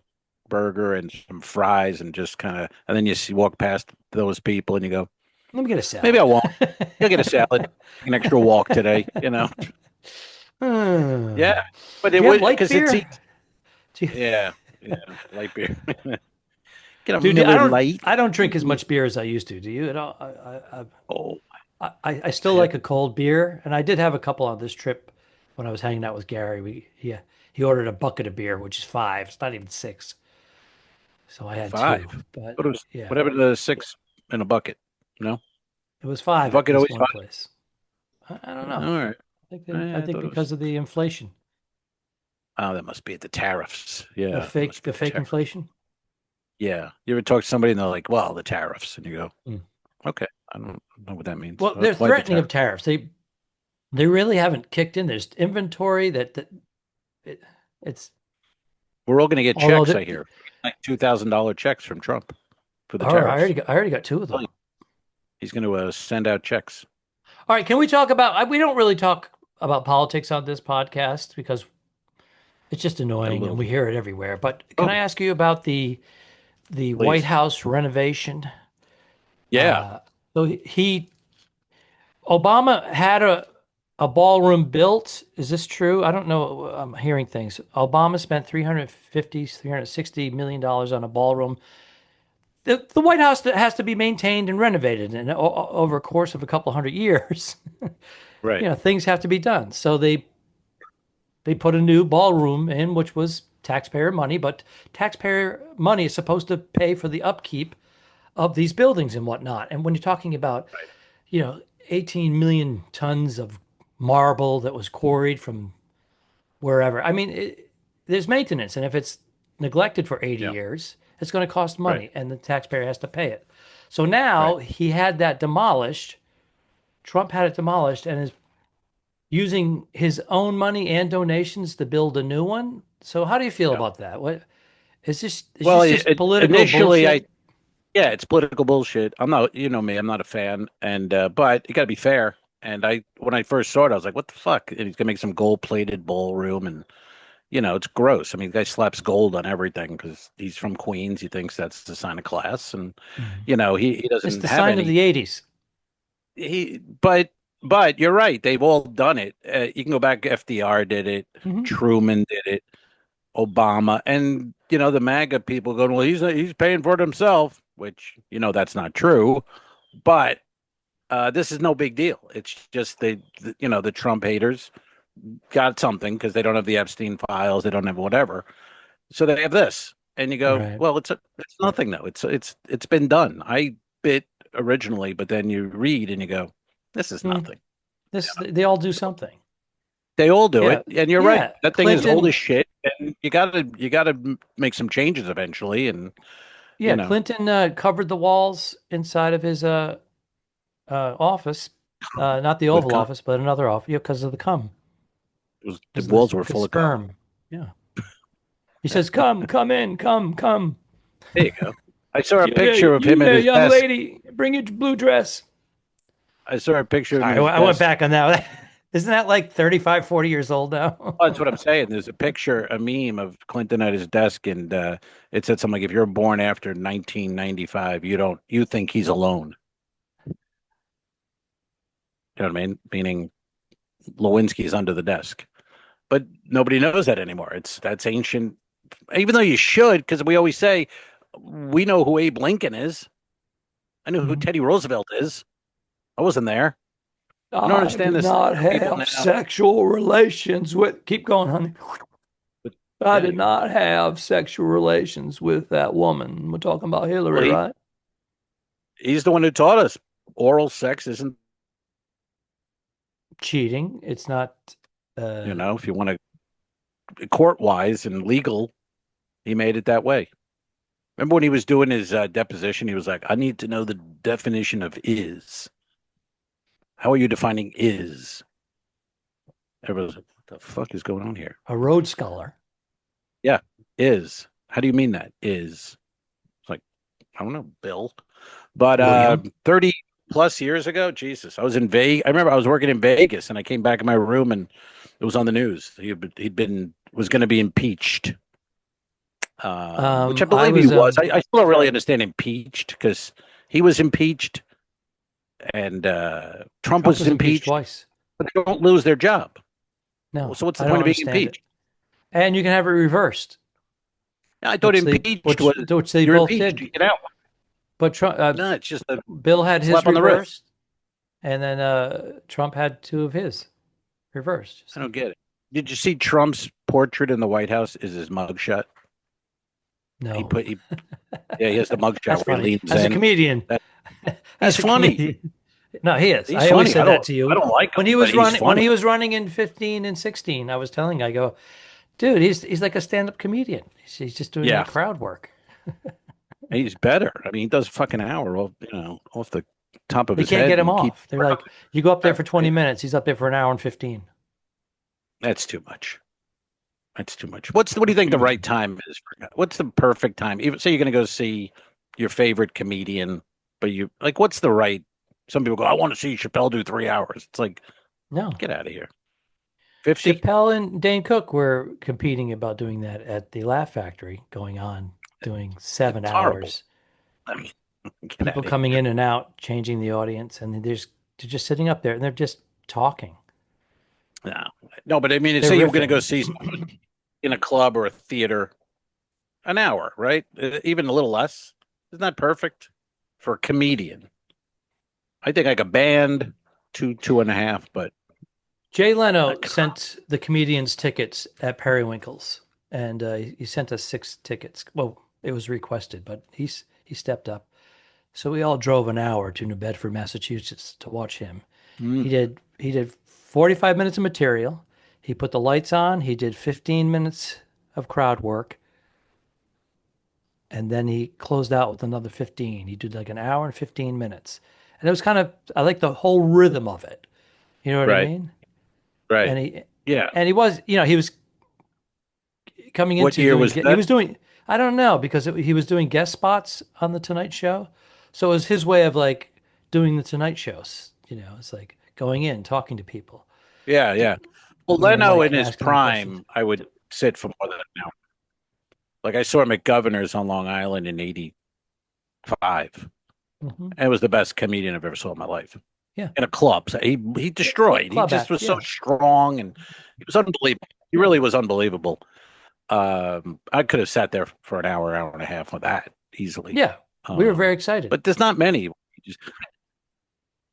burger and some fries and just kind of, and then you walk past those people and you go, let me get a salad. Maybe I won't. You'll get a salad, an extra walk today, you know? Yeah. But it would, because it's, light beer. Get a Miller Light. I don't drink as much beer as I used to. Do you at all? I still like a cold beer, and I did have a couple on this trip when I was hanging out with Gary. He ordered a bucket of beer, which is 5. It's not even 6. So I had 5. 2. But whatever the 6 in a bucket. No, it was 5. The bucket always 5. Place. I don't know. All right. I think because of the inflation. Oh, that must be the tariffs. Yeah, the fake inflation. Yeah, you ever talk to somebody and they're like, "Well, the tariffs," and you go, "Okay, I don't know what that means." Well, they're threatening of tariffs. They really haven't kicked in. There's inventory it's. We're all going to get checks. I hear like $2,000 checks from Trump for the tariffs. I already got 2 of them. He's going to send out checks. All right, can we talk about? We don't really talk about politics on this podcast because it's just annoying and we hear it everywhere. But can I ask you about the White House renovation? Yeah. So Obama had a ballroom built. Is this true? I don't know. I'm hearing things. Obama spent $360 million on a ballroom. The White House has to be maintained and renovated, and over a course of a couple hundred years, right? Things have to be done. So they put a new ballroom in, which was taxpayer money, but taxpayer money is supposed to pay for the upkeep of these buildings and whatnot. And when you're talking about, 18 million tons of marble that was quarried from wherever, I mean, there's maintenance, and if it's neglected for 80 years. It's going to cost money, and the taxpayer has to pay it. So now he had that demolished. Trump had it demolished and is using his own money and donations to build a new one. So how do you feel about that? What is this? Just political bullshit? It's political bullshit. I'm not, you know me, I'm not a fan, and but you got to be fair. And when I first saw it, I was like, "What the fuck?" And he's gonna make some gold-plated ballroom and. It's gross. I mean, the guy slaps gold on everything because he's from Queens. He thinks that's the sign of class, and he doesn't. It's the sign of the '80s. But you're right. They've all done it. You can go back. FDR did it. Truman did it. Obama, and the MAGA people going, well, he's paying for it himself, which that's not true. But this is no big deal. It's just the Trump haters got something because they don't have the Epstein files, they don't have whatever, so they have this, and you go, well, it's nothing though. It's been done. I bit originally, but then you read and you go, this is nothing. They all do something. They all do it, and you're right. That thing is old as shit, and you gotta make some changes eventually. And Clinton covered the walls inside of his office, not the With Oval cum. Office, but another office, because of the cum, The because walls were full of cum. sperm. Yeah. He says, come in, come. There you go. I saw a Yeah, picture of you him at there, his young desk. lady, bring your blue dress. I saw a picture of him Sorry, at his I went desk. back on that. Isn't that like 35, 40 years old now? Oh, that's what I'm saying. There's a picture, a meme of Clinton at his desk, and it said something like, "If you're born after 1995, you think he's alone." You know what I mean? Meaning Lewinsky's under the desk, but nobody knows that anymore. That's ancient. Even though you should, because we always say we know who Abe Lincoln is. I know who Mhm. Teddy Roosevelt is. I wasn't there. I don't I understand did this. not People have now, sexual relations with. Keep going, honey. but I yeah, did not have sexual relations with that woman. We're talking about well, Hillary, right? he's the one who taught us oral sex isn't. Cheating. It's not. Uh, If you want to court wise and legal, he made it that way. Remember when he was doing his deposition? He was like, "I need to know the definition of is. How are you defining is?" Everyone's like, "What the fuck is going on here?" a Rhodes Scholar. Yeah, is. How do you mean that is? It's like, I don't know, Bill. But William. 30 plus years ago, Jesus, I was in Vegas. I remember I was working in Vegas and I came back in my room and it was on the news. Was going to be impeached, which I I believe he was was. I still don't really understand impeached because he was impeached and Trump Trump was was impeached impeached, twice. but they don't lose their job. No, So what's the I don't point of being understand it. impeached? And you can have it reversed, I thought impeached was which they you're both impeached. You did. get out. But Trump, No, it's just a Bill had his slap on the wrist. reversed, and then Trump had two of his reversed. I don't get it. Did you see Trump's portrait in the White House? Is his mugshot? No, Yeah, he has the mugshot that's where he funny. leans As a in. comedian, That, he's that's a funny. comedian. No, he is. He's I always funny. said that to I you don't like when him, he but was he's running. When funny. he was running in 15 and 16, I was telling. I go, dude, he's like a stand-up comedian. He's just doing Yeah, that crowd work. he's better. I mean, he does fucking hour off the top of They his can't head get him and keep. off. They're like, you go up there for 20 minutes. He's up there for an hour and 15. That's too much. That's too much. What do you think the right time is? What's the perfect time? Even say you're going to go see your favorite comedian, but what's the right? Some people go, I want to see Chappelle do 3 hours. It's like, No. get out of here. 50? Chappelle and Dane Cook were competing about doing that at the Laugh Factory, going on doing 7 It's horrible. hours. I mean, get People out of coming here. in and out, changing the audience, and they're just sitting up there and they're just talking. No, no, but I mean, They're say you were going to go riffing. see someone in a club or a theater, an hour, right? Even a little less. Isn't that perfect for a comedian? I think like a band, two and a half, but Jay Leno a sent the comedians tickets at Periwinkle's, and he sent us 6 tickets. Well, it was requested, but he stepped up. So we all drove an hour to New Bedford, Massachusetts to watch him. Mm, He did 45 minutes of material. He put the lights on. He did 15 minutes of crowd work, and then he closed out with another 15. He did like an hour and 15 minutes, and it was kind of I like the whole rhythm of it. You know what I right, mean? right. And Yeah. he was he was coming What into year doing was he that? was doing I don't know because he was doing guest spots on the Tonight Show, so it was his way of like doing the Tonight Shows. It's like going in talking to people. Yeah, yeah. Well, Leno Like in his asking them questions. prime, I would sit for more than an hour. Like I saw him at Governor's on Long Island in '85. Hmm. And it was the best comedian I've ever saw in my life. Yeah, In a club. So he destroyed. He club just act. was so Yeah, strong and he was unbelievable. He really was unbelievable. I could have sat there for an hour and a half with that easily. yeah. We were very excited. But there's not many.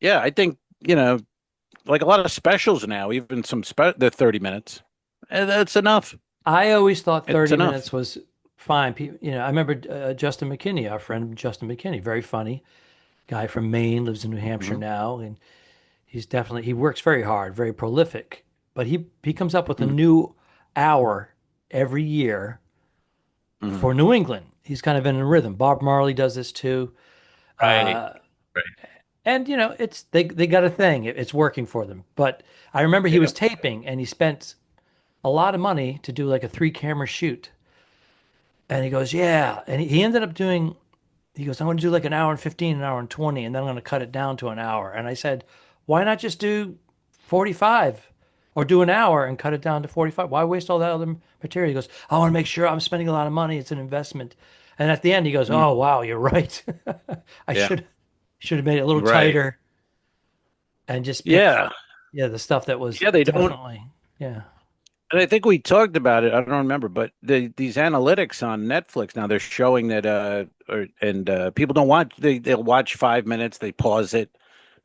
Yeah, I think, like a lot of specials now, even they're 30 minutes. And that's enough. I always thought It's 30 enough. minutes was fine. I remember Justin McKinney, our friend Justin McKinney, very funny guy from Maine, lives in New Hampshire Mhm. now, and he works very hard, very prolific. But he comes up with a Mhm. new hour every year Mhm. for New England. He's kind of in a rhythm. Bob Marley does this too. Right. Uh, Right. And it's they got a thing. It's working for them. But I remember he Yeah. was taping and he spent a lot of money to do like a 3 camera shoot. And he goes, yeah. And he ended up doing, he goes, I'm going to do like an hour and 15, an hour and 20, and then I'm going to cut it down to an hour. And I said, why not just do 45 or do an hour and cut it down to 45? Why waste all that other material? He goes, I want to make sure I'm spending a lot of money. It's an investment. And at the end, he goes, Mm, oh, wow, you're right. I yeah. should have made it a little Right. tighter and just pick, Yeah. yeah, the stuff that was Yeah. They don't. definitely, yeah. And I think we talked about it. I don't remember, but these analytics on Netflix now they're showing that people don't watch. They'll watch 5 minutes, they pause it,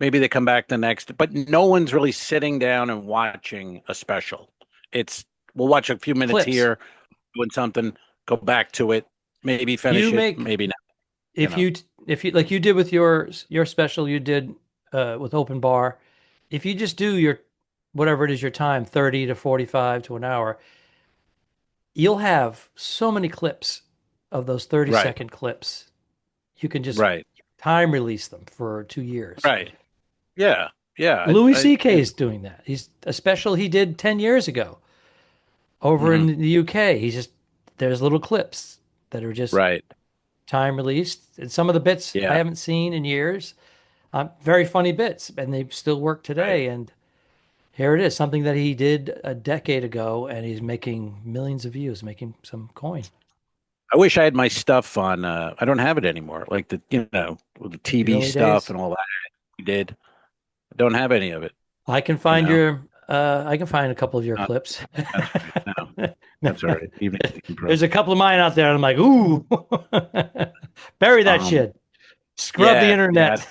maybe they come back the next, but no one's really sitting down and watching a special. It's we'll watch a few minutes Clips. here, doing something, go back to it, maybe finish You it, make, maybe not. You if know, you, if you, like you did with your special you did with Open Bar, if you just do your, whatever it is, your time, 30 to 45 to an hour, you'll have so many clips of those 30 right, second clips. You can just right, time release them for 2 years. right. Yeah, yeah. Louis I C.K. is doing that. He's a special he did 10 years ago over mhm, in the UK. There's little clips that are just right. time released. And some of the bits I Yeah, haven't seen in years, very funny bits, and they still work right. today. And here it is, something that he did a decade ago, and he's making millions of views, making some coin. I wish I had my stuff on. I don't have it anymore. Like the The TV early stuff days. and all that we did. I don't have any of it. I can You find know, I can find a couple of your uh, clips. that's right. No, that's all right. Even if you can There's a couple of mine out there, and I'm like, ooh, bury that um, shit. Scrub the yeah, yeah. internet.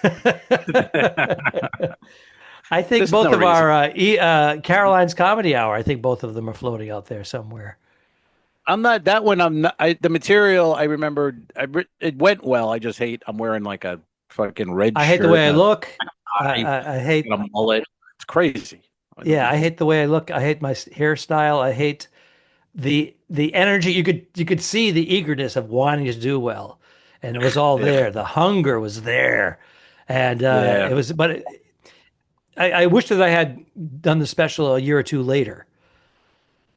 I think There's no both of reason. our Caroline's Comedy Hour, I think both of them are floating out there somewhere. I'm not that one. I'm not. The material I remember. It went well. I just hate. I'm wearing like a fucking red I hate the shirt way I and a look. tie I hate, and a mullet. It's crazy. I yeah, don't. I hate the way I look. I hate my hairstyle. I hate the energy. You could see the eagerness of wanting to do well, and it was all Yeah, there. The hunger was there, and yeah. it was. But I wish that I had done the special a year or two later.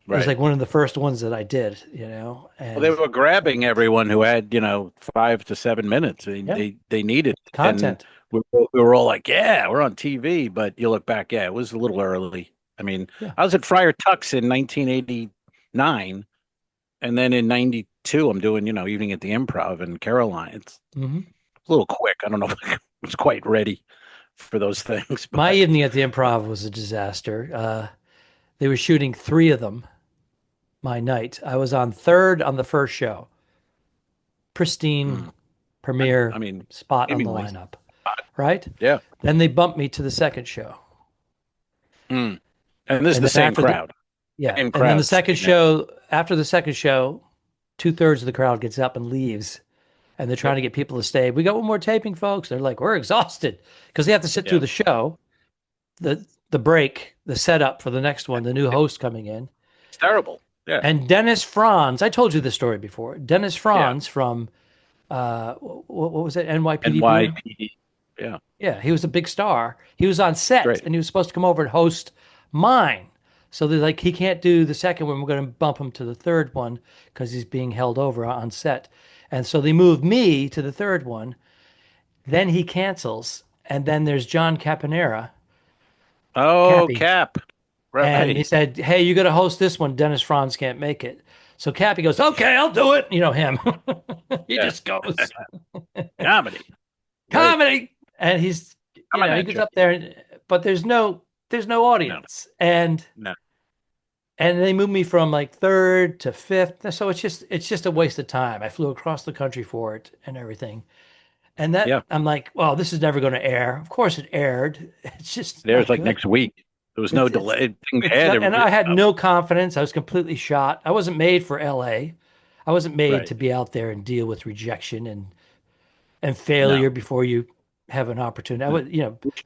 It was Right. like one of the first ones that I did, Well, they and were grabbing everyone who had, 5 to 7 minutes. yeah, They needed it. And content. we were all like, yeah, we're on TV. But you look back, yeah, it was a little early. I mean, Yeah. I was at Friar Tuck's in 1989. And then in 92, I'm doing, Evening at the Improv in Caroline. It's Hmm. a little quick. I don't know if I was quite ready for those things, My but evening at the Improv was a disaster. They were shooting 3 of them my night. I was on third on the first show. Pristine mm, premiere I mean, spot on the seemingly, lineup, right? yeah. Then they bumped me to the second show. Mm. And this is And the then same after the crowd, yeah, same and then the crowd. second Sitting there. show, after the second show, 2/3 of the crowd gets up and leaves, and they're trying Yep. to get people to stay. We got one more taping, folks. They're like, we're exhausted because they have to sit through Yeah. the show, the break, the setup for the next one, the new host coming in. It's terrible. Yeah. And Dennis Franz, I told you this story before. Dennis Yeah. Franz from what was it? NYPD Blue? NYPD. Yeah. Yeah, he was a big star. He was on set Great. and he was supposed to come over and host mine. So they're like, he can't do the second one. We're going to bump him to the third one because he's being held over on set. And so they moved me to the third one. Then he cancels. And then there's John Caponera, Oh, Cappy. Cap. And he Right. said, hey, you got to host this one. Dennis Franz can't make it. So Cappy goes, okay, I'll do it. You know him. He Yeah. just goes, Comedy. Right. comedy. And he's, Coming he at gets you. up there, but there's no No. audience. No. And they moved me from like third to fifth. So it's just a waste of time. I flew across the country for it and everything. And that Yeah. I'm like, well, this is never going to air. Of course it aired. It's just There's not like good. next week. There was no It's it's delay. Things it's had not, and I had uh, no confidence. I was completely shot. I wasn't made for LA. I wasn't made right. to be out there and deal with rejection and No. failure before you have an opportunity. I No. would,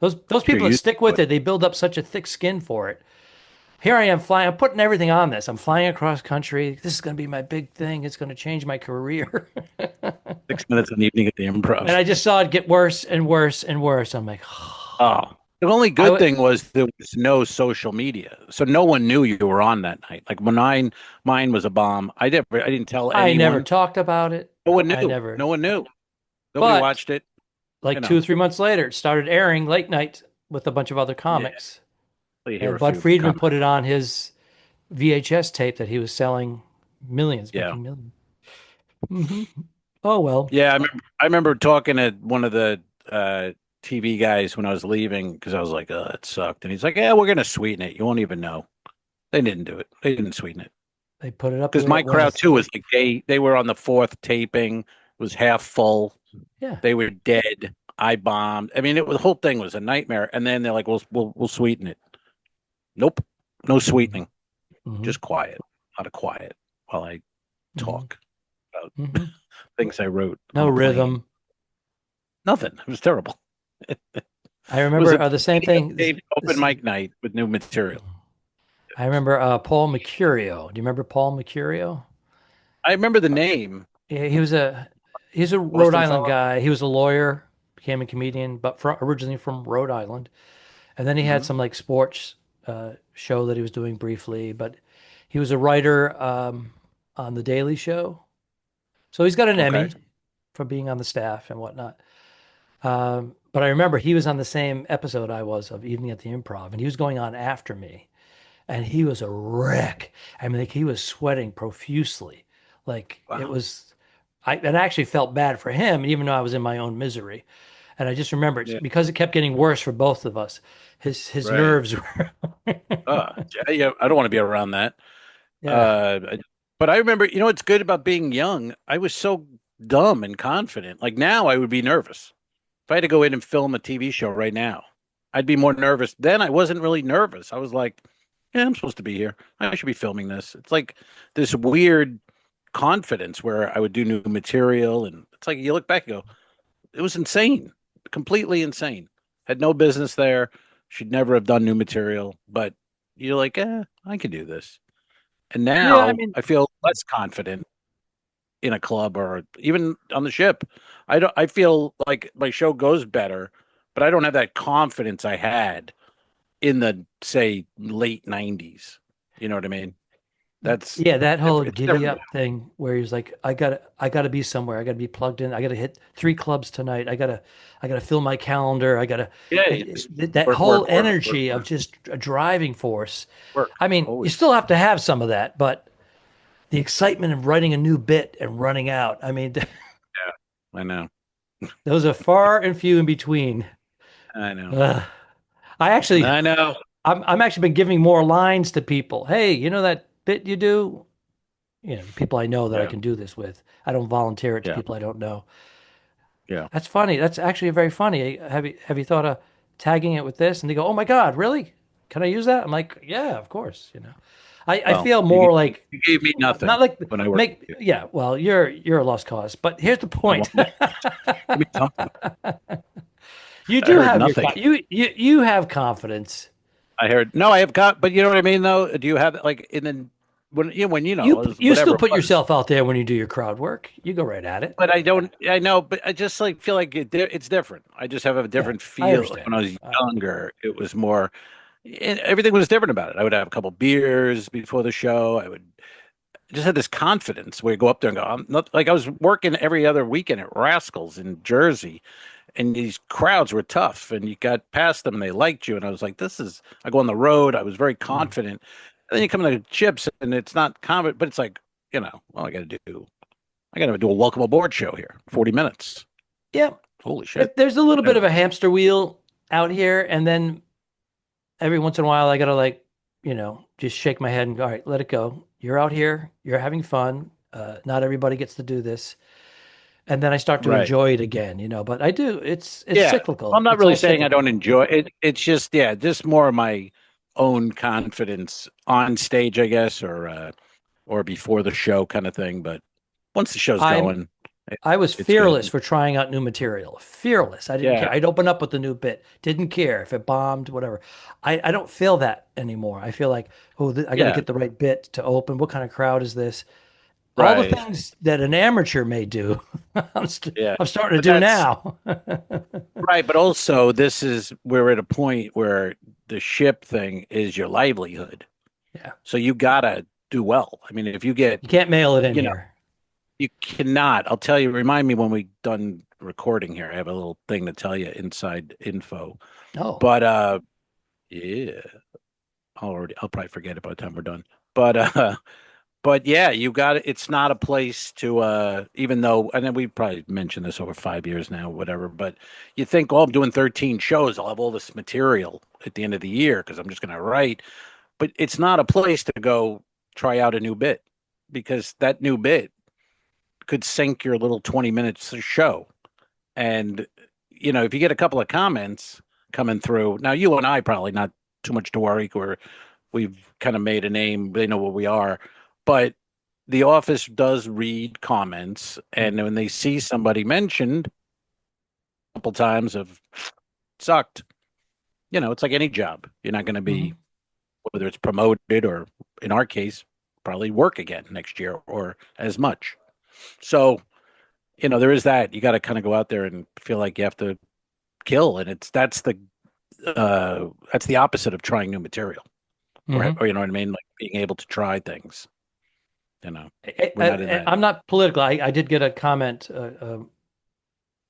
those You're people that used stick to with it. it, they build up such a thick skin for it. here I am flying. I'm putting everything on this. I'm flying across country. This is going to be my big thing. It's going to change my career. 6 minutes in the evening at the And Improv. I just saw it get worse and worse and worse. I'm like, Oh, the only I good would. thing was there was no social media, so no one knew you were on that night. Like when mine was a bomb. I didn't tell I never anyone. talked about it. No one I knew. never. No one knew. Nobody But watched it. You like two know. or 3 months later, it started airing late night with a bunch of other Yeah. comics. You hear And a Bud few Friedman comments. put it on his VHS tape that he was selling millions, Yeah. making 1,000,000. Oh well. Yeah. I remember talking to one of the TV guys when I was leaving because I was like, "Oh, it sucked," and he's like, "Yeah, we're gonna sweeten it. You won't even know." They didn't do it. They didn't sweeten it. They put it up the Because way my it crowd was. too was like they were on the fourth taping, was half full. Yeah. They were dead. I bombed. I mean, the whole thing was a nightmare. And then they're like, "We'll sweeten it." Nope, no sweetening. Hmm. Just quiet, a lot of quiet while I Hmm. talk about Hmm. things I wrote No on a plane. rhythm. Nothing. It was terrible. It I was remember a the same thing. open mic night with new material. I remember Paul Mercurio. Do you remember Paul Mercurio? I remember the name, Yeah, he's a Rhode Boston Island fellow. guy. He was a lawyer, became a comedian, but originally from Rhode Island. And then he had Hmm. some like sports show that he was doing briefly, but he was a writer on The Daily Show. So he's got an Okay. Emmy for being on the staff and whatnot. But I remember he was on the same episode I was of Evening at the Improv, and he was going on after me, and he was a wreck. I mean, like he was sweating profusely, like it Wow. was. And I actually felt bad for him, even though I was in my own misery. And I just remember it's Yeah. because it kept getting worse for both of us. His Right. nerves were. Yeah. I don't want to be around that. Yeah. But I remember, what's good about being young? I was so dumb and confident. Like now, I would be nervous. If I had to go in and film a TV show right now, I'd be more nervous. Then I wasn't really nervous. I was like, yeah, I'm supposed to be here. I should be filming this. It's like this weird confidence where I would do new material. And it's like you look back and go, it was insane, completely insane. Had no business there. Should never have done new material. But you're like, I can do this. And Yeah. I now mean, I feel less confident in a club or even on the ship. I feel like my show goes better, but I don't have that confidence I had in the say late 90s. You know what I mean? That's yeah, that whole it's giddy different. up thing where he's like, I gotta be somewhere. I gotta be plugged in. I gotta hit 3 clubs tonight. I gotta fill my calendar. Yeah, it's That work, whole work, work, work, energy of work, just a driving force. work. I mean, you Always. still have to have some of that, but the excitement of writing a new bit and running out. I mean, Yeah, I know. those are far and few in between. I know. Ugh. I actually, I know. I'm actually been giving more lines to people. Hey, you know that bit you do? People I know that I Yeah, can do this with. I don't volunteer it to yeah, people I don't know. yeah. That's funny. That's actually very funny. Have you thought of tagging it with this? And they go, "Oh my God, really? Can I use that?" I'm like, "Yeah, of course." I Well, feel more like you gave me nothing not like when I worked make with you. yeah. Well, you're a lost cause. But here's the I point. want that. Give me something. You I do heard have nothing. you have confidence. I heard no. I have got, but you know what I mean, though. Do you have like in the when it You was you still whatever it put was? yourself out there when you do your crowd work. You go right at it. But I don't. I know, but I just like feel like it's different. I just have a Yeah, different I feel. Like understand. when I was younger, it was more. Everything was different about it. I would have a couple beers before the show. I just had this confidence where you go up there and go. I'm not like I was working every other weekend at Rascals in Jersey, and these crowds were tough, and you got past them and they liked you, and I was like, this is. I go on the road. I was very Mm. confident. And then you come to the chips, and it's not confident, but it's like well, I got to do a welcome aboard show here. 40 minutes. Yeah, Holy shit! there's a little bit Anyway, of a hamster wheel out here, and then every once in a while I gotta like, just shake my head and go, all right, let it go. You're out here, you're having fun. Not everybody gets to do this. And then I start to right. enjoy it again. But I do. It's Yeah. I'm cyclical. not It's really all saying I don't cyclical. enjoy it. It's just, yeah, just more of my own confidence on stage, I guess, or before the show kind of thing. But once the show's I'm going, I was It's good. fearless for trying out new material. Fearless. I didn't Yeah, care. I'd open up with a new bit. Didn't care if it bombed, whatever. I don't feel that anymore. I feel like, oh, I got to yeah, get the right bit to open. What kind of crowd is this? All the right. things that an amateur may do, Yeah, I'm starting to but do that's now. right. But also, this is we're at a point where the ship thing is your livelihood. Yeah. So you gotta do well. I mean, if you get, You can't mail it in you know, here. you cannot. I'll tell you. Remind me when we done recording here. I have a little thing to tell you, inside info. Oh. But yeah, I'll probably forget it by the time we're done. But but yeah, you got it. It's not a place to even though, and then we probably mentioned this over 5 years now, whatever. But you think, oh, I'm doing 13 shows, I'll have all this material at the end of the year because I'm just going to write. But it's not a place to go try out a new bit because that new bit could sink your little 20 minutes of show. And if you get a couple of comments coming through, now you and I probably not too much to worry, or we've kind of made a name, they know what we are. But the office does read comments, and when they see somebody mentioned a couple times of sucked, it's like any job. You're not going to be, Mhm. whether it's promoted or, in our case, probably work again next year or as much. So, there is that. You got to kind of go out there and feel like you have to kill, and that's the opposite of trying new material, Mhm. or you know what I mean, like being able to try things. We're not in that. I'm not political. I did get a comment a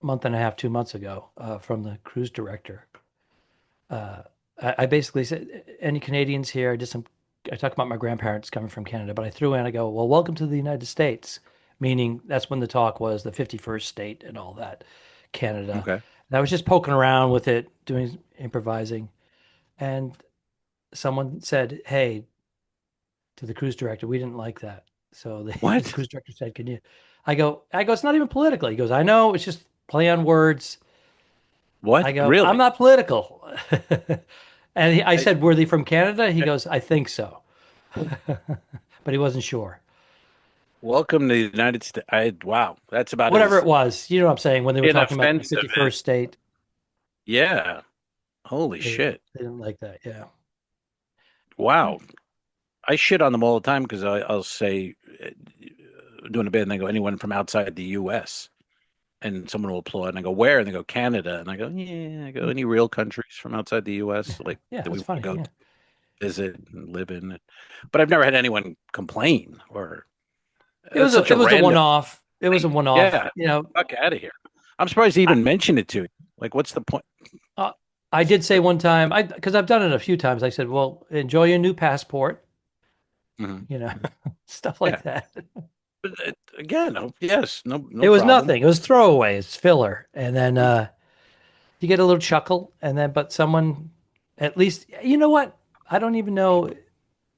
month and a half, 2 months ago from the cruise director. I basically said, any Canadians here? I talked about my grandparents coming from Canada, but I threw in, I go, well, welcome to the United States, meaning that's when the talk was the 51st state and all that, Canada. Okay. And I was just poking around with it, doing improvising. And someone said, hey, to the cruise director, we didn't like that. So the What? cruise director said, can you? I go, it's not even political. He goes, I know, it's just play on words. What? I go, I'm Really? not political. And I I, said, were they from Canada? He I- goes, I think so. But he wasn't sure. welcome to the United States. Wow, that's about Whatever as it was, you know what I'm saying? When they were talking about the inoffensive. 51st state, Yeah. Holy they, shit. they didn't like that. Yeah. Wow. I shit on them all the time because I'll say, doing a bit, and they go, anyone from outside the U.S. And someone will applaud, and I go, where? And they go, Canada. And I go, yeah. I go, any real countries from outside the U.S. like Yeah, that we that's want to funny. go Yeah. to visit and live in? But I've never had anyone complain, or It it's was a such a it was a random one-off. It was a thing. one-off. Yeah, fuck out of here. I'm surprised he I, even mentioned it to you. Like, what's the point? uh, I did say one time, because I've done it a few times. I said, well, enjoy your new passport, Mhm. stuff Yeah, like that. but again, yes, no It was problem. nothing. It was throwaway. It's filler. And then you get a little chuckle, and then but someone, at least, you know what? I don't even know if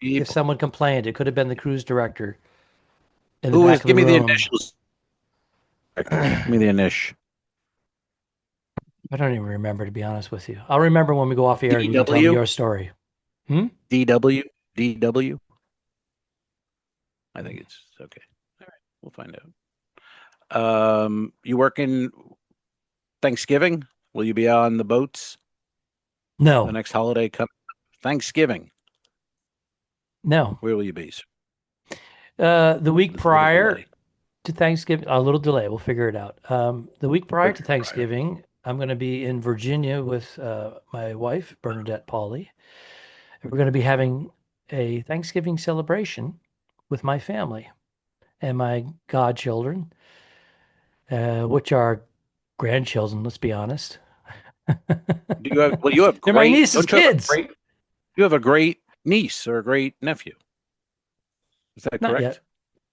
People, someone complained. It could have been the cruise director in the who is? back of Give the me the room. initials. Director. Give me the initial. I don't even remember, to be honest with you. I'll remember when we go off the air and you can tell me DW, your story. Hmm? DW, DW. I think it's okay. All right, we'll find out. You working Thanksgiving? Will you be on the boats the No, next holiday coming? Thanksgiving. no. Where will you be? The week There's a little prior delay. to Thanksgiving, a little delay. We'll figure it out. The week prior to Prior. Thanksgiving, I'm going to be in Virginia with my wife, Bernadette Pauley. And we're going to be having a Thanksgiving celebration with my family and my godchildren, which are grandchildren, let's be honest. Do you have? Well, you have They're my great. niece's Don't you have a kids. great? You have a great niece or a great nephew. Is that Not correct? yet.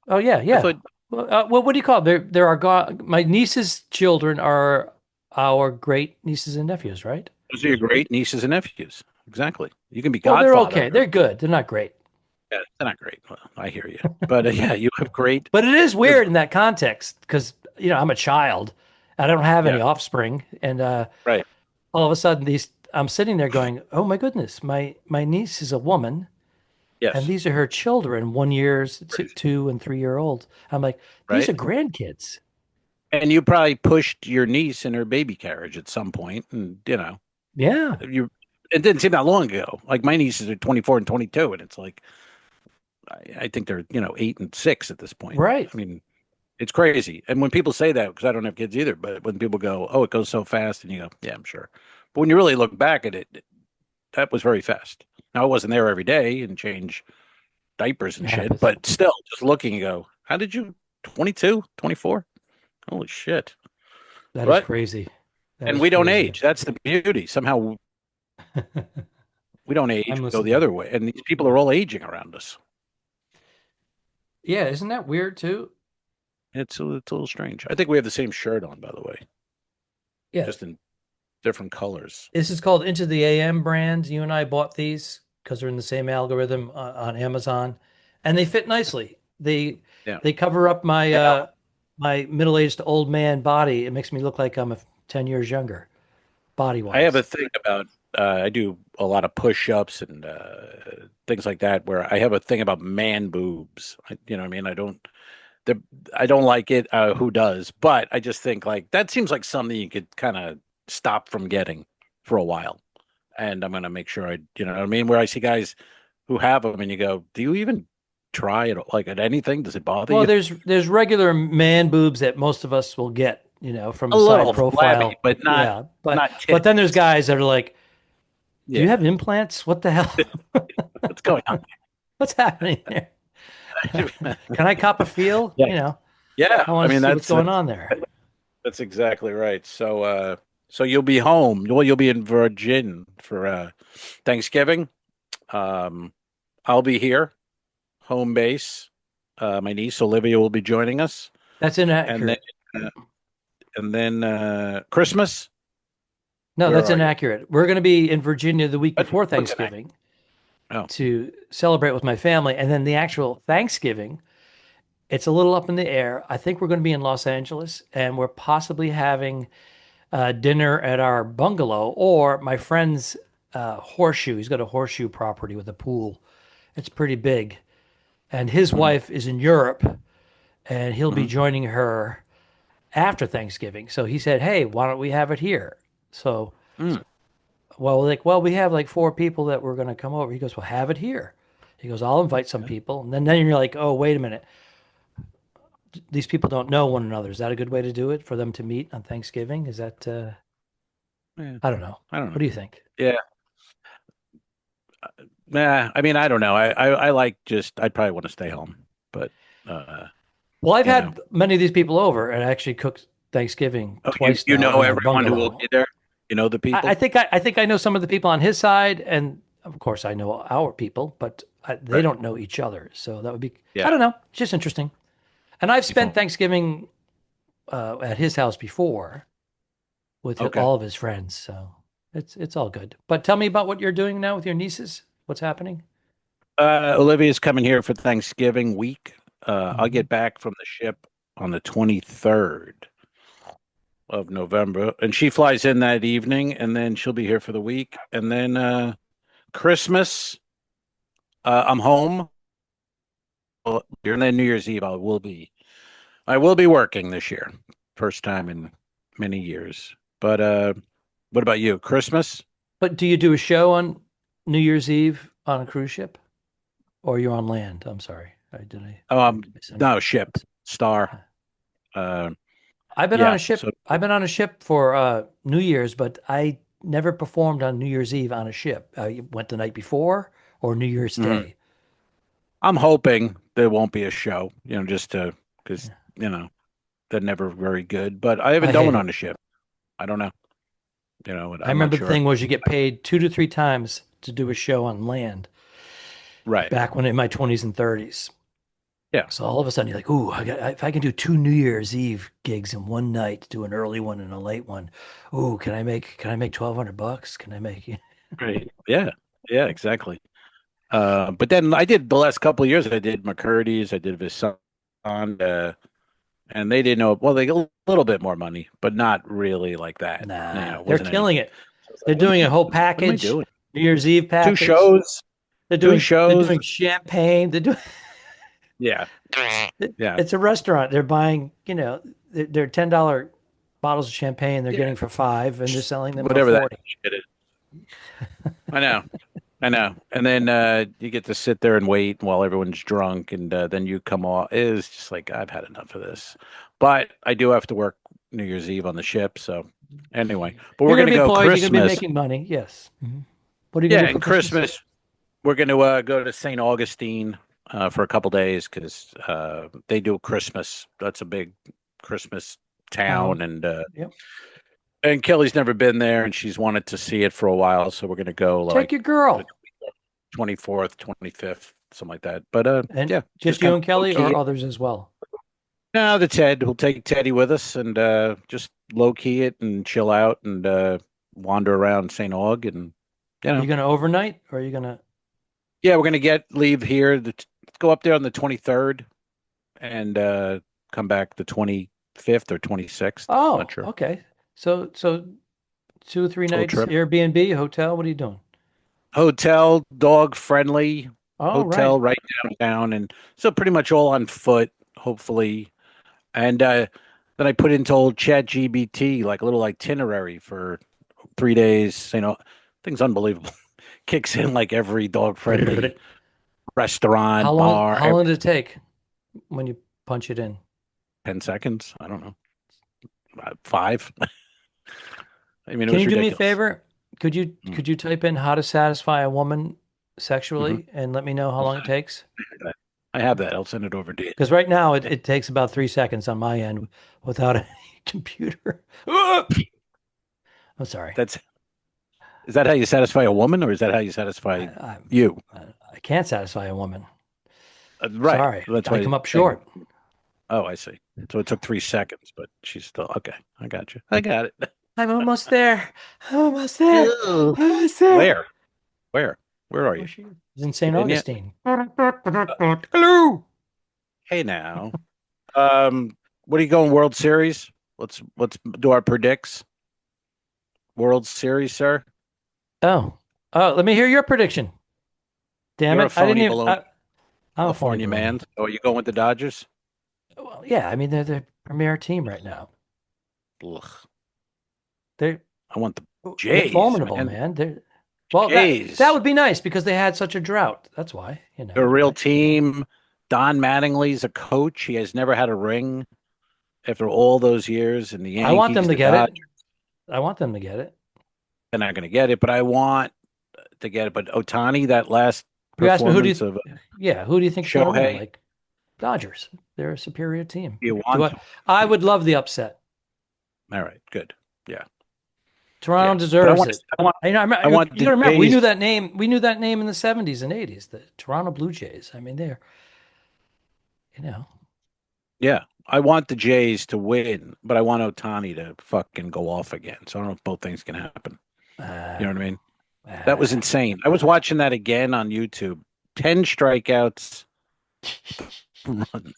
Oh, yeah, I yeah. thought Well, what do you call it? There are my niece's children are our great nieces and nephews, right? those are your great nieces and nephews. Exactly. You can be Well, they're godfather. okay. They're good. They're not great. Yeah, they're not great. Well, I hear you. But yeah, you have great. But it is You're weird in that context because, I'm a child. I don't have any yeah. offspring. And Right. all of a sudden, I'm sitting there going, oh my goodness, my niece is a woman and Yes. these are her children, 1 year, 2 and 3 year old. I'm like, these Right. are grandkids. And you probably pushed your niece in her baby carriage at some point, and Yeah, you. It didn't seem that long ago. Like my nieces are 24 and 22, and it's like I think they're 8 and 6 at this point. right. I mean, it's crazy. And when people say that, because I don't have kids either, but when people go, "Oh, it goes so fast," and you go, "Yeah, I'm sure," but when you really look back at it, that was very fast. Now I wasn't there every day and change diapers It and shit, happens. but still, just looking, you go, "How did you 22, 24? Holy shit!" That is But crazy. That and is we don't crazy. age. That's the beauty. Somehow we don't age. I'm We go the listening. other way, and these people are all aging around us. Yeah, isn't that weird too? It's a little strange. I think we have the same shirt on, by the way, Yeah, just in different colors. this is called Into the AM brand. You and I bought these because they're in the same algorithm on Amazon, and they fit nicely. They Yeah. they cover up my Yeah. my middle-aged old man body. It makes me look like I'm 10 years younger, I have a body-wise. thing about I do a lot of push-ups and things like that where I have a thing about man boobs. You know what I mean? The I don't like it. Who does? But I just think like that seems like something you could kind of stop from getting for a while. And I'm gonna make sure you know what I mean? Where I see guys who have them and you go, do you even try it like at anything? Does it bother Well, you? there's regular man boobs that most of us will get, from A a side little flabby, profile. but not Yeah, but not but then there's tits. guys that are like, "Do you have Yeah. implants? What the hell? What's going on? What's happening there? Can I cop a feel? Yeah. Yeah. I I want to mean see what's going on there." that's exactly right. So you'll be home. Well, you'll be in Virgin for Thanksgiving. Um I'll be here, home base. My niece Olivia will be joining us. That's And then inaccurate. uh, Christmas. No, Where that's are you? inaccurate. We're going to be in Virginia the week before What's the name? Thanksgiving Oh. to celebrate with my family, and then the actual Thanksgiving, it's a little up in the air. I think we're going to be in Los Angeles, and we're possibly having dinner at our bungalow or my friend's horseshoe. He's got a horseshoe property with a pool. It's pretty big. And his Mhm. wife is in Europe, and he'll be Mhm. joining her after Thanksgiving. So he said, "Hey, why don't we have it here?" So, Mm. well, we have like four people that were going to come over. He goes, "Well, have it here." He goes, "I'll invite some people." And then you're like, "Oh, wait a minute. These people don't know one another. Is that a good way to do it for them to meet on Thanksgiving? Is that, Yeah. I don't know. I don't What know. do you think?" Yeah. Nah, I mean, I don't know. I like just I'd probably want to stay home, but uh, Well, I've you know. had many of these people over and actually cooked Thanksgiving Oh, twice you now know in our everyone who will bungalow. be there. You know the I people. think I think I know some of the people on his side, and of course I know our people, but they Right. don't know each other. So that would be, I Yeah. don't know, it's just interesting. And I've Be spent fun. Thanksgiving at his house before with Okay. all of his friends, so it's all good. But tell me about what you're doing now with your nieces. What's happening? Olivia's coming here for Thanksgiving week. I'll Hmm. get back from the ship on the 23rd of November, and she flies in that evening, and then she'll be here for the week, and then Christmas, I'm home. During the New Year's Eve, I will be working this year, first time in many years. But what about you? Christmas? But do you do a show on New Year's Eve on a cruise ship, or you're on land? I'm sorry, did I send? No, ship, star. Uh, I've been on yeah. a ship. So I've been on a ship for New Year's, but I never performed on New Year's Eve on a ship. I went the night before or New Year's mhm. Day. I'm hoping there won't be a show, just because Yeah. they're never very good. But I haven't I done hate one it. on a ship. I don't know. I I'm not remember the sure. thing was you get paid 2 to 3 times to do a show on land Right. back when in my 20s and 30s. Yeah. So all of a sudden you're like, ooh, if I can do two New Year's Eve gigs in one night, do an early one and a late one. Ooh, can I make $1,200? Can I make? Right. Yeah. Yeah. Exactly. But then I did the last couple of years. I did McCurdy's. I did Visan. And they didn't know. Well, they get a little bit more money, but not really like that. Nah, It they're wasn't killing anything. it. So I was They're like, doing a whole what am I package, doing? New Year's Eve Two package. shows. Two They're shows. doing champagne. They're doing Yeah. Yeah. it's a restaurant. They're buying, they're $10 bottles of champagne they're Yeah. getting for 5, and they're selling them for Whatever that 40. shit is. I know. I know. And then you get to sit there and wait while everyone's drunk, and then you come off. It's just like, I've had enough of this. But I do have to work New Year's Eve on the ship. So anyway, but You're we're going going to to be go employed. You're going to be Christmas. making money. Yes. What are you going Yeah, to do for and Christmas? We're going to go to St. Augustine for a couple days because they do Christmas. That's a big Christmas town. Yep. And Kelly's never been there, and she's wanted to see it for a while. So we're going to go Take like your the girl. 24th, 25th, something like that. But And yeah, just kind you of and Kelly, low-key. or others as well? No, the Ted. We'll take Teddy with us and just low key it and chill out and wander around St. Aug and you Are know. you going to overnight, or are you going to? Yeah, we're gonna leave here. Go up there on the 23rd and come back the 25th or 26th. Oh, Not sure. okay. So 2 or 3 Little nights, trip. Airbnb, hotel. What are you doing? Hotel, dog friendly Oh, right. hotel right downtown, and so pretty much all on foot, hopefully. And then I put into old Chat GBT like a little itinerary for 3 days. Thing's unbelievable. Kicks in like every dog friendly How restaurant, long? bar, How long did it take when you punch it in? 10 seconds. I don't know. 5. I mean, it Can was you do me a ridiculous. favor? Could you Mm. could you type in how to satisfy a woman Mhm. sexually and let me know how long it takes? I have that. I'll send it over to you. Because right now it takes about 3 seconds on my end without a computer. I'm sorry. Is that how you satisfy a woman, or is that how you I, satisfy I you? I can't satisfy a woman. Right. Sorry, That's I why. come up short. Oh, I see. So it took 3 seconds, but she's still okay. I got you. I got it. I'm almost there. I'm almost there. Ew. I'm almost there. Where? Where? Where are Where you? she is? She's in St. Get in yet? Augustine. Hello. Hey now. What are you going? World Series? Let's do our predicts. World Series, sir. Oh, let me hear your prediction. Damn You're a it. I didn't phony even baloney, I'm a phony California man. baloney. Oh, you going with the Dodgers? Well, yeah, I mean they're the premier team right now. Ugh. They're I want the they're Jays, formidable, man. man. They're well that Jays. would be nice because they had such a drought. That's why, They're a real right? team. Don Mattingly's a coach. He has never had a ring after all those years. And the I want them Yankees, to the get Dodgers, it. I want them to get it. they're not going to get it. But I want to get it. But Otani, that last You asked me performance of who do you think's going to win? Shohei, Like Dodgers. They're a superior team. you Do want I to? I would love the upset. All right, good. Yeah, yeah. Toronto But deserves it. I want You got the to remember, we Jays. knew that name. We knew that name in the 70s and 80s, the Toronto Blue Jays. I mean, they're, you know, Yeah, I want the Jays to win, but I want Otani to fucking go off again. So I don't know if both things can happen. You know what I mean? That was uh, insane. I was watching that again on YouTube. 10 strikeouts. Run.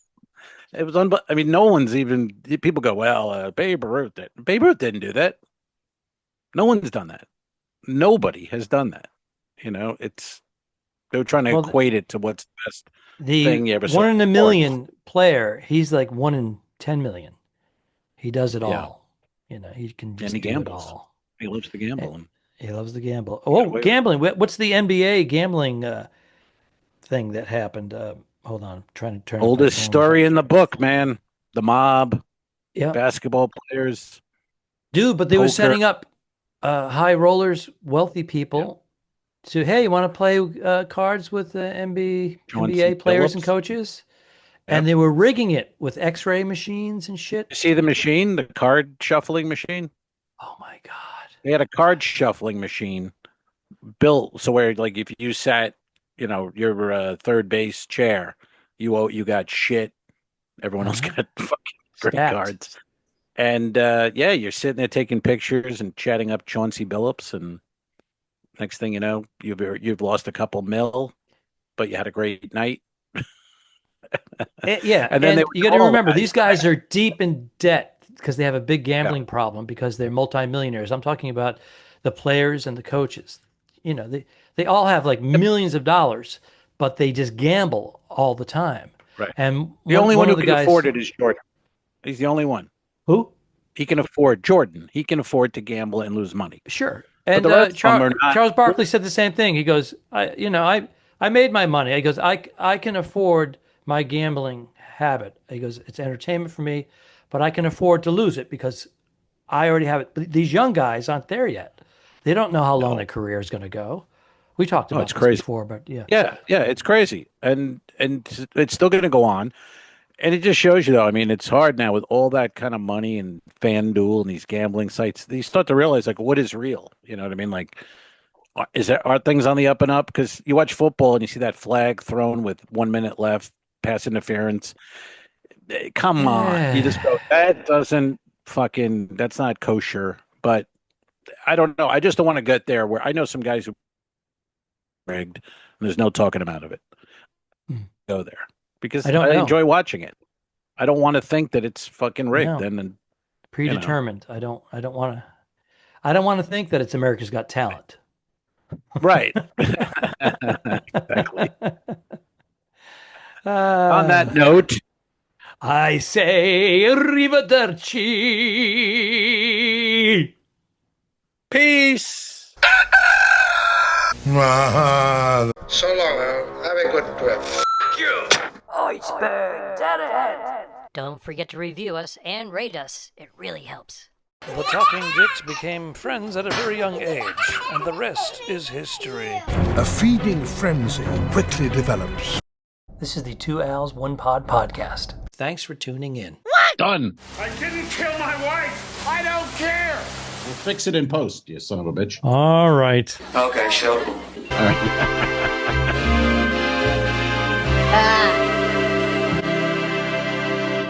It was I mean, no one's even. People go, well, Babe Ruth did. Babe Ruth didn't do that. No one's done that. Nobody has done that. They were trying to well, equate it to what's the best the thing you ever saw one in a in sports. million player, he's like 1 in 10 million. He does it Yeah, all. He can and just he do it gambles. all. He loves to gamble, and He loves the gamble. he got Oh, away with it. gambling. What's the NBA gambling thing that happened? Hold on, I'm trying to turn up my Oldest volume. story in the book, man. The mob, Yeah, basketball players, dude, but they were poker. setting up high rollers, wealthy Yeah. people to, hey, you want to play cards with NBA Chauncey players and Billups. coaches? And Yep. they were rigging it with X-ray machines and shit. You see the machine, the card shuffling machine? Oh my God. They had a card shuffling machine built so where like if you sat, your third base chair, you got shit. Everyone else Uh-huh. got fucking great Stacked. cards. And yeah, you're sitting there taking pictures and chatting up Chauncey Billups, and next thing you know, you've lost a couple mil, but you had a great night. Yeah, And then they and would you got to call remember about these you. guys are deep in debt because they have a big Yeah, gambling problem because they're multimillionaires. I'm talking about the players and the coaches. They all have like millions of dollars, but they just gamble all the time. right. And The one only one one who of the can afford guys, it is Jordan. He's the only one. Who? He can afford Jordan. He can afford to gamble and lose money. Sure. But And the rest of them are not. Charles Barkley said the same thing. He goes, I made my money. He goes, I can afford my gambling habit. He goes, it's entertainment for me, but I can afford to lose it because I already have it. But these young guys aren't there yet. They don't know how long their career is going to go. We talked about it's this crazy. before, but yeah. Yeah, it's crazy, and it's still going to go on. And it just shows you, though. I mean, it's hard now with all that kind of money and FanDuel and these gambling sites. You start to realize, like, what is real? You know what I mean? Like, are things on the up and up? Because you watch football and you see that flag thrown with 1 minute left, pass interference. Come on, you just go. That doesn't that's not kosher. But I don't know. I just don't want to get there. Where I know some guys who rigged, and there's no talking them out of it. Go there because I enjoy watching it. I don't want to think that it's fucking rigged. No. And predetermined. I don't want to think that it's America's Got Talent. Right. Exactly. On that note, I say arrivederci. Peace. So long, Al. Have a good trip. Iceberg, dead ahead. Don't forget to review us and rate us. It really helps. The Talking Dicks became friends at a very young age, and the rest is history. A feeding frenzy quickly develops. This is the Two Al's One Pod podcast. Thanks for tuning in. Done. I didn't kill my wife. I don't care. We'll fix it in post, you son of a bitch. All right. Okay, sure.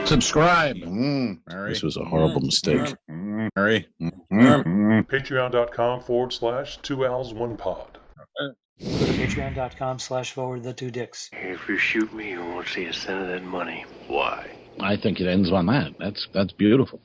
Subscribe. This was a horrible mistake. Mary. Patreon.com/2owls1pod. Patreon.com/forward-the-two-dicks. If you shoot me, you won't see a cent of that money. Why? I think it ends on that. That's beautiful.